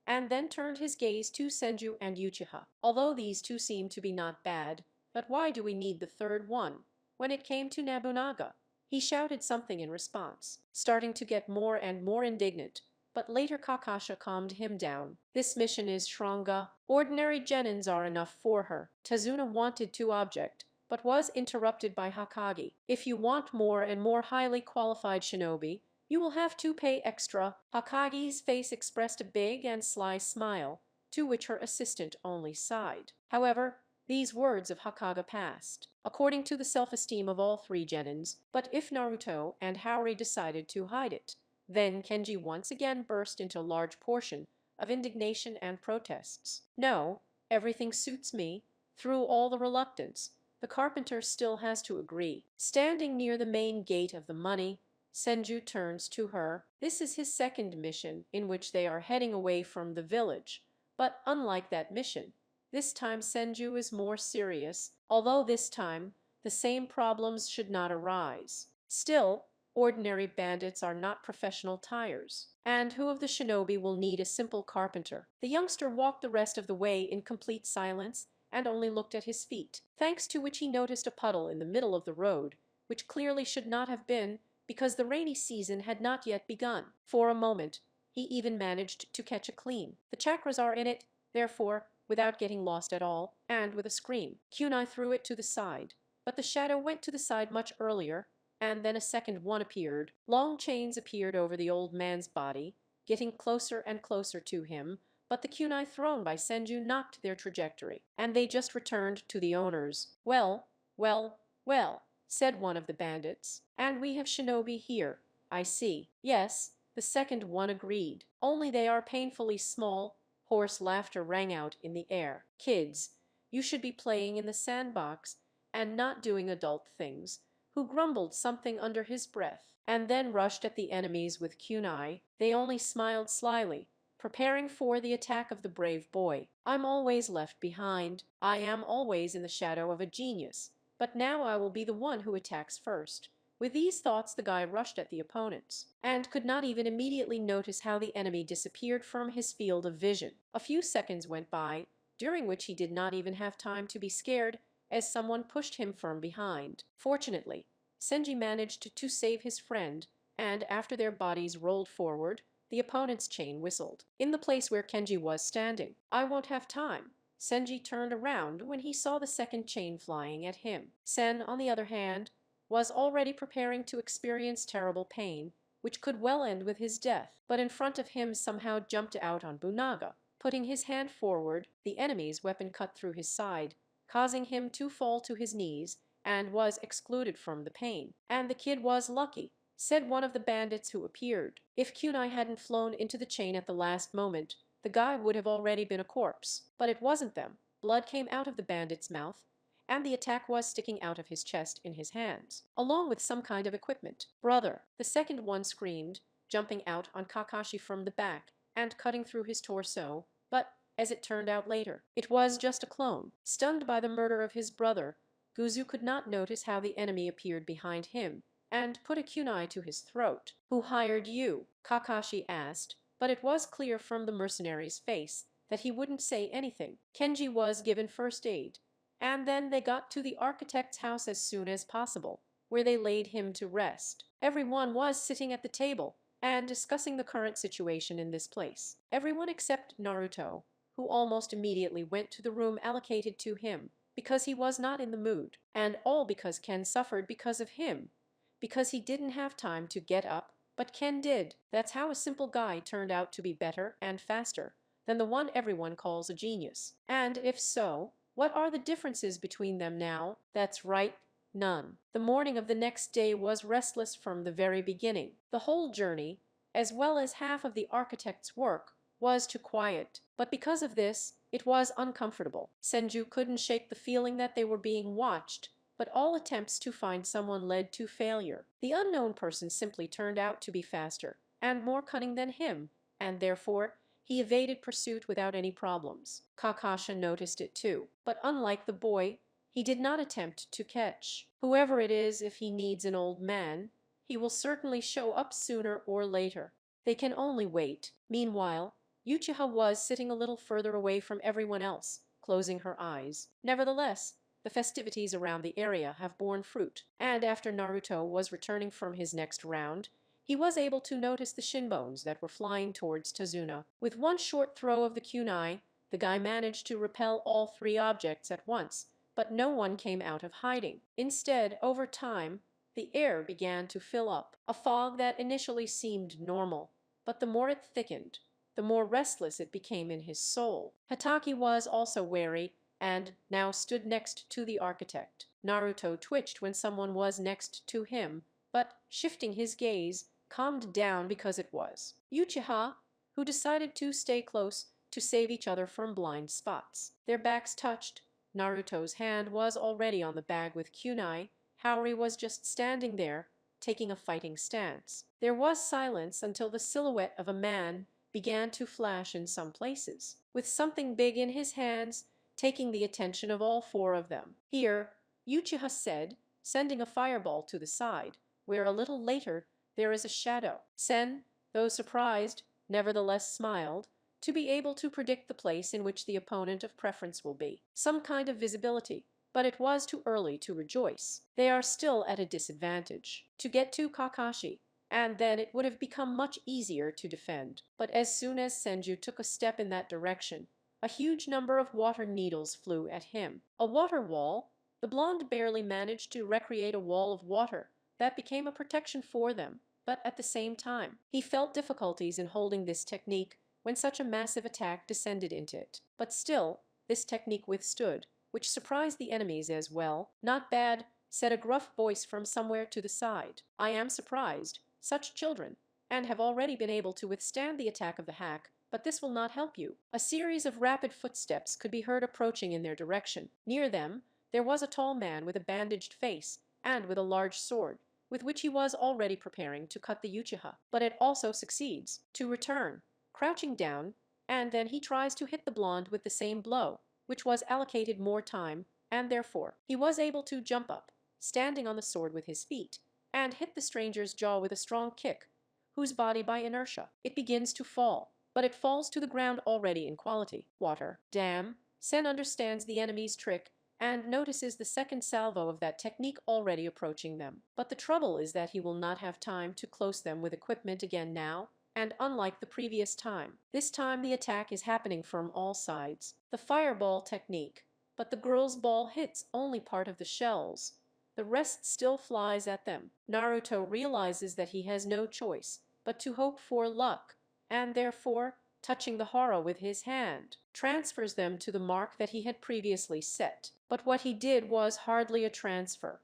[SPEAKER 1] and then turned his gaze to Senju and Uchiha. "Although these two seem to be not bad, but why do we need the third one?" When it came to Nobunaga, he shouted something in response, starting to get more and more indignant, but later Kakasha calmed him down. "This mission is Shuranga. Ordinary genins are enough for her." Tazuna wanted to object, but was interrupted by Hokage. "If you want more and more highly qualified shinobi, you will have to pay extra." Hokage's face expressed a big and sly smile, to which her assistant only sighed. However, these words of Hokage passed, according to the self-esteem of all three genins, but if Naruto and Haori decided to hide it, then Kenji once again burst into a large portion of indignation and protests. "No, everything suits me." Through all the reluctance, the carpenter still has to agree. Standing near the main gate of the money, Senju turns to her. This is his second mission, in which they are heading away from the village. But unlike that mission, this time Senju is more serious, although this time the same problems should not arise. Still, ordinary bandits are not professional tires. And who of the shinobi will need a simple carpenter? The youngster walked the rest of the way in complete silence and only looked at his feet, thanks to which he noticed a puddle in the middle of the road, which clearly should not have been, because the rainy season had not yet begun. For a moment, he even managed to catch a clean. The chakras are in it, therefore, without getting lost at all, and with a scream, Kunai threw it to the side. But the shadow went to the side much earlier, and then a second one appeared. Long chains appeared over the old man's body, getting closer and closer to him, but the kunai thrown by Senju knocked their trajectory, and they just returned to the owners. "Well, well, well," said one of the bandits, "and we have shinobi here, I see." "Yes," the second one agreed, "only they are painfully small." Hoarse laughter rang out in the air. "Kids, you should be playing in the sandbox and not doing adult things," who grumbled something under his breath, and then rushed at the enemies with kunai. They only smiled slyly, preparing for the attack of the brave boy. "I'm always left behind. I am always in the shadow of a genius. But now I will be the one who attacks first." With these thoughts the guy rushed at the opponents, and could not even immediately notice how the enemy disappeared from his field of vision. A few seconds went by, during which he did not even have time to be scared, as someone pushed him from behind. Fortunately, Senji managed to save his friend, and after their bodies rolled forward, the opponent's chain whistled in the place where Kenji was standing. "I won't have time." Senji turned around when he saw the second chain flying at him. Sen, on the other hand, was already preparing to experience terrible pain, which could well end with his death. But in front of him somehow jumped out on Bunaga. Putting his hand forward, the enemy's weapon cut through his side, causing him to fall to his knees, and was excluded from the pain. "And the kid was lucky," said one of the bandits who appeared. "If kunai hadn't flown into the chain at the last moment, the guy would have already been a corpse." But it wasn't them. Blood came out of the bandit's mouth, and the attack was sticking out of his chest in his hands, along with some kind of equipment. "Brother!" the second one screamed, jumping out on Kakashi from the back and cutting through his torso, but, as it turned out later, it was just a clone. Stunned by the murder of his brother, Guzu could not notice how the enemy appeared behind him and put a kunai to his throat. "Who hired you?" Kakashi asked, but it was clear from the mercenary's face that he wouldn't say anything. Kenji was given first aid, and then they got to the architect's house as soon as possible, where they laid him to rest. Everyone was sitting at the table and discussing the current situation in this place. Everyone except Naruto, who almost immediately went to the room allocated to him, because he was not in the mood, and all because Ken suffered because of him, because he didn't have time to get up, but Ken did. That's how a simple guy turned out to be better and faster than the one everyone calls a genius. And if so, what are the differences between them now? That's right, None. The morning of the next day was restless from the very beginning. The whole journey, as well as half of the architect's work, was too quiet. But because of this, it was uncomfortable. Senju couldn't shake the feeling that they were being watched, but all attempts to find someone led to failure. The unknown person simply turned out to be faster and more cunning than him, and therefore he evaded pursuit without any problems. Kakashi noticed it too, but unlike the boy, he did not attempt to catch. Whoever it is, if he needs an old man, he will certainly show up sooner or later. They can only wait. Meanwhile, Uchiha was sitting a little further away from everyone else, closing her eyes. Nevertheless, the festivities around the area have borne fruit, and after Naruto was returning from his next round, he was able to notice the shinbones that were flying towards Tazuna. With one short throw of the kunai, the guy managed to repel all three objects at once, but no one came out of hiding. Instead, over time, the air began to fill up, a fog that initially seemed normal, but the more it thickened, the more restless it became in his soul. Hatake was also wary and now stood next to the architect. Naruto twitched when someone was next to him, but shifting his gaze, calmed down because it was Uchiha, who decided to stay close to save each other from blind spots. Their backs touched. Naruto's hand was already on the bag with kunai. Haori was just standing there, taking a fighting stance. There was silence until the silhouette of a man began to flash in some places, with something big in his hands, taking the attention of all four of them. Here, Uchiha said, sending a fireball to the side, where a little later there is a shadow. Sen, though surprised, nevertheless smiled, to be able to predict the place in which the opponent of preference will be. Some kind of visibility, but it was too early to rejoice. They are still at a disadvantage. To get to Kakashi, and then it would have become much easier to defend. But as soon as Senju took a step in that direction, a huge number of water needles flew at him. A water wall. The blonde barely managed to recreate a wall of water that became a protection for them, but at the same time, he felt difficulties in holding this technique when such a massive attack descended into it. But still, this technique withstood, which surprised the enemies as well. Not bad, said a gruff voice from somewhere to the side. I am surprised. Such children, and have already been able to withstand the attack of the hack, but this will not help you. A series of rapid footsteps could be heard approaching in their direction. Near them, there was a tall man with a bandaged face and with a large sword, with which he was already preparing to cut the Uchiha. But it also succeeds to return, crouching down, and then he tries to hit the blonde with the same blow, which was allocated more time, and therefore he was able to jump up, standing on the sword with his feet, and hit the stranger's jaw with a strong kick, whose body by inertia it begins to fall, but it falls to the ground already in quality. Water. Damn. Sen understands the enemy's trick and notices the second salvo of that technique already approaching them. But the trouble is that he will not have time to close them with equipment again now, and unlike the previous time, this time the attack is happening from all sides. The fireball technique. But the girl's ball hits only part of the shells. The rest still flies at them. Naruto realizes that he has no choice but to hope for luck, and therefore, touching the hara with his hand, transfers them to the mark that he had previously set. But what he did was hardly a transfer.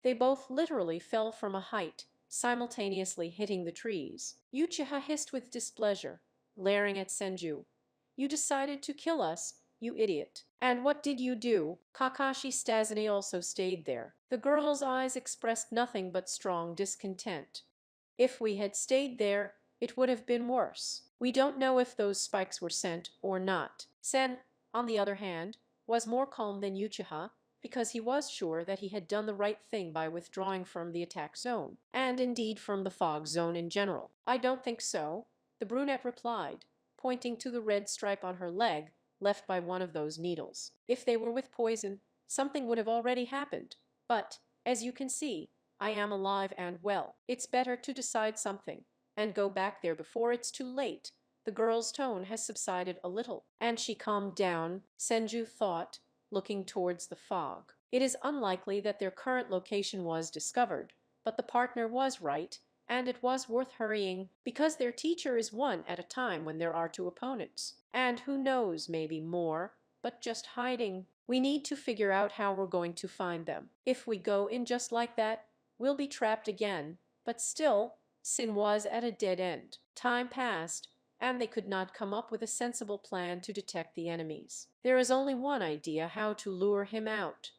[SPEAKER 1] They both literally fell from a height, simultaneously hitting the trees. Uchiha hissed with displeasure, glaring at Senju. You decided to kill us, you idiot. And what did you do? Kakashi Stasny also stayed there. The girl's eyes expressed nothing but strong discontent. If we had stayed there, it would have been worse. We don't know if those spikes were sent or not. Sen, on the other hand, was more calm than Uchiha, because he was sure that he had done the right thing by withdrawing from the attack zone, and indeed from the fog zone in general. I don't think so, the brunette replied, pointing to the red stripe on her leg left by one of those needles. If they were with poison, something would have already happened. But, as you can see, I am alive and well. It's better to decide something and go back there before it's too late. The girl's tone has subsided a little, and she calmed down, Senju thought, looking towards the fog. It is unlikely that their current location was discovered, but the partner was right, and it was worth hurrying, because their teacher is one at a time when there are two opponents. And who knows, maybe more, but just hiding. We need to figure out how we're going to find them. If we go in just like that, we'll be trapped again." But still, Sin was at a dead end. Time passed, and they could not come up with a sensible plan to detect the enemies. "There is only one idea how to lure him out.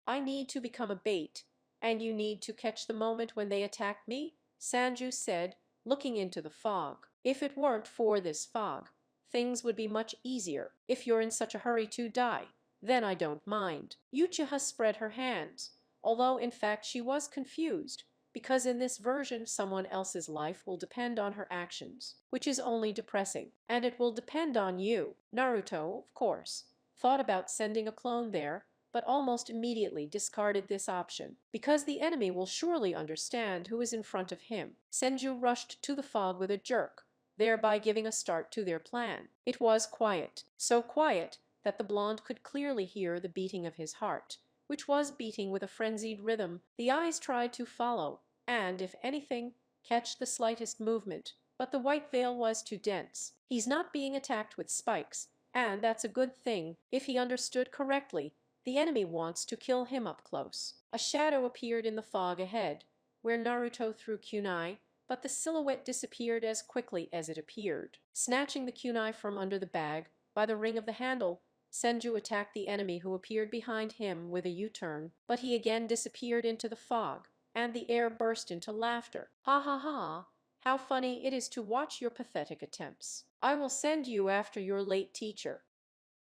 [SPEAKER 1] I need to become a bait, and you need to catch the moment when they attack me," Sanju said, looking into the fog. "If it weren't for this fog, things would be much easier. If you're in such a hurry to die, then I don't mind." Uchiha spread her hands, although in fact she was confused, because in this version someone else's life will depend on her actions, which is only depressing. And it will depend on you. Naruto, of course, thought about sending a clone there, but almost immediately discarded this option, because the enemy will surely understand who is in front of him. Senju rushed to the fog with a jerk, thereby giving a start to their plan. It was quiet, so quiet that the blonde could clearly hear the beating of his heart, which was beating with a frenzied rhythm. The eyes tried to follow, and, if anything, catch the slightest movement, but the white veil was too dense. "He's not being attacked with spikes, and that's a good thing. If he understood correctly, the enemy wants to kill him up close." A shadow appeared in the fog ahead, where Naruto threw kunai, but the silhouette disappeared as quickly as it appeared. Snatching the kunai from under the bag by the ring of the handle, Senju attacked the enemy who appeared behind him with a U-turn, but he again disappeared into the fog, and the air burst into laughter. "Ha ha ha! How funny it is to watch your pathetic attempts. I will send you after your late teacher."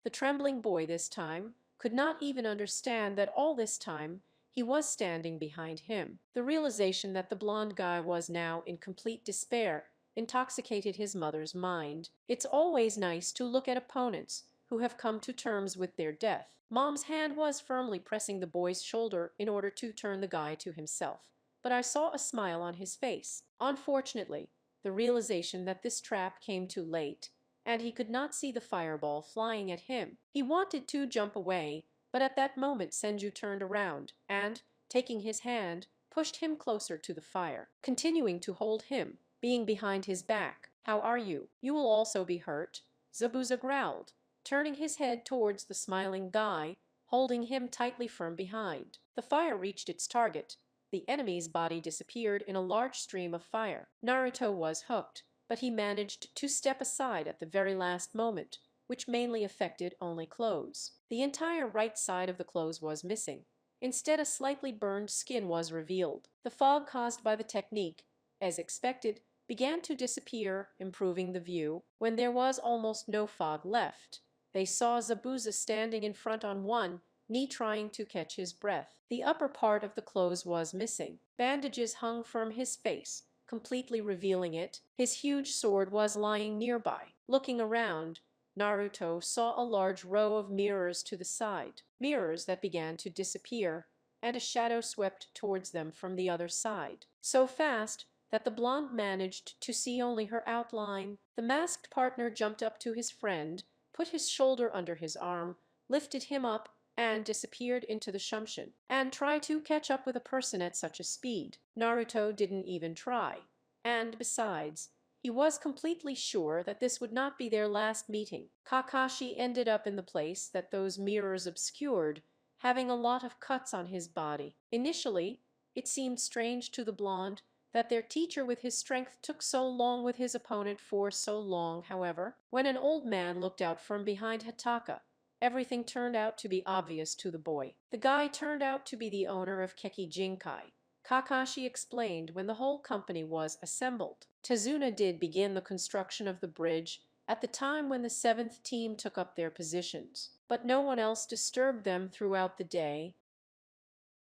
[SPEAKER 1] The trembling boy this time could not even understand that all this time he was standing behind him. The realization that the blond guy was now in complete despair intoxicated his mother's mind. It's always nice to look at opponents who have come to terms with their death. Mom's hand was firmly pressing the boy's shoulder in order to turn the guy to himself, but I saw a smile on his face. Unfortunately, the realization that this trap came too late, and he could not see the fireball flying at him. He wanted to jump away, but at that moment Senju turned around and, taking his hand, pushed him closer to the fire, continuing to hold him, being behind his back. "How are you? You will also be hurt," Zabuza growled, turning his head towards the smiling guy, holding him tightly from behind. The fire reached its target. The enemy's body disappeared in a large stream of fire. Naruto was hooked, but he managed to step aside at the very last moment, which mainly affected only clothes. The entire right side of the clothes was missing. Instead, a slightly burned skin was revealed. The fog caused by the technique, as expected, began to disappear, improving the view. When there was almost no fog left, they saw Zabuza standing in front on one knee trying to catch his breath. The upper part of the clothes was missing. Bandages hung from his face, completely revealing it. His huge sword was lying nearby. Looking around, Naruto saw a large row of mirrors to the side, mirrors that began to disappear, and a shadow swept towards them from the other side, so fast that the blonde managed to see only her outline. The masked partner jumped up to his friend, put his shoulder under his arm, lifted him up, and disappeared into the shumshin. And try to catch up with a person at such a speed. Naruto didn't even try. And besides, he was completely sure that this would not be their last meeting. Kakashi ended up in the place that those mirrors obscured, having a lot of cuts on his body. Initially, it seemed strange to the blonde that their teacher with his strength took so long with his opponent for so long. However, when an old man looked out from behind Hataka, everything turned out to be obvious to the boy. The guy turned out to be the owner of Keki Jinkai, Kakashi explained when the whole company was assembled. Tazuna did begin the construction of the bridge at the time when the 7th team took up their positions, but no one else disturbed them throughout the day.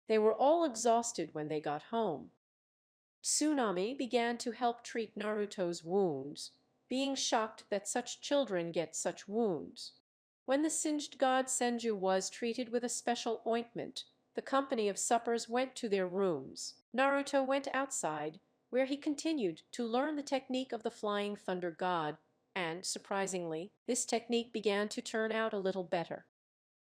[SPEAKER 1] They were all exhausted when they got home. Tsunami began to help treat Naruto's wounds, being shocked that such children get such wounds. When the singed god Senju was treated with a special ointment, the company of suppers went to their rooms. Naruto went outside, where he continued to learn the technique of the flying thunder god, and, surprisingly, this technique began to turn out a little better.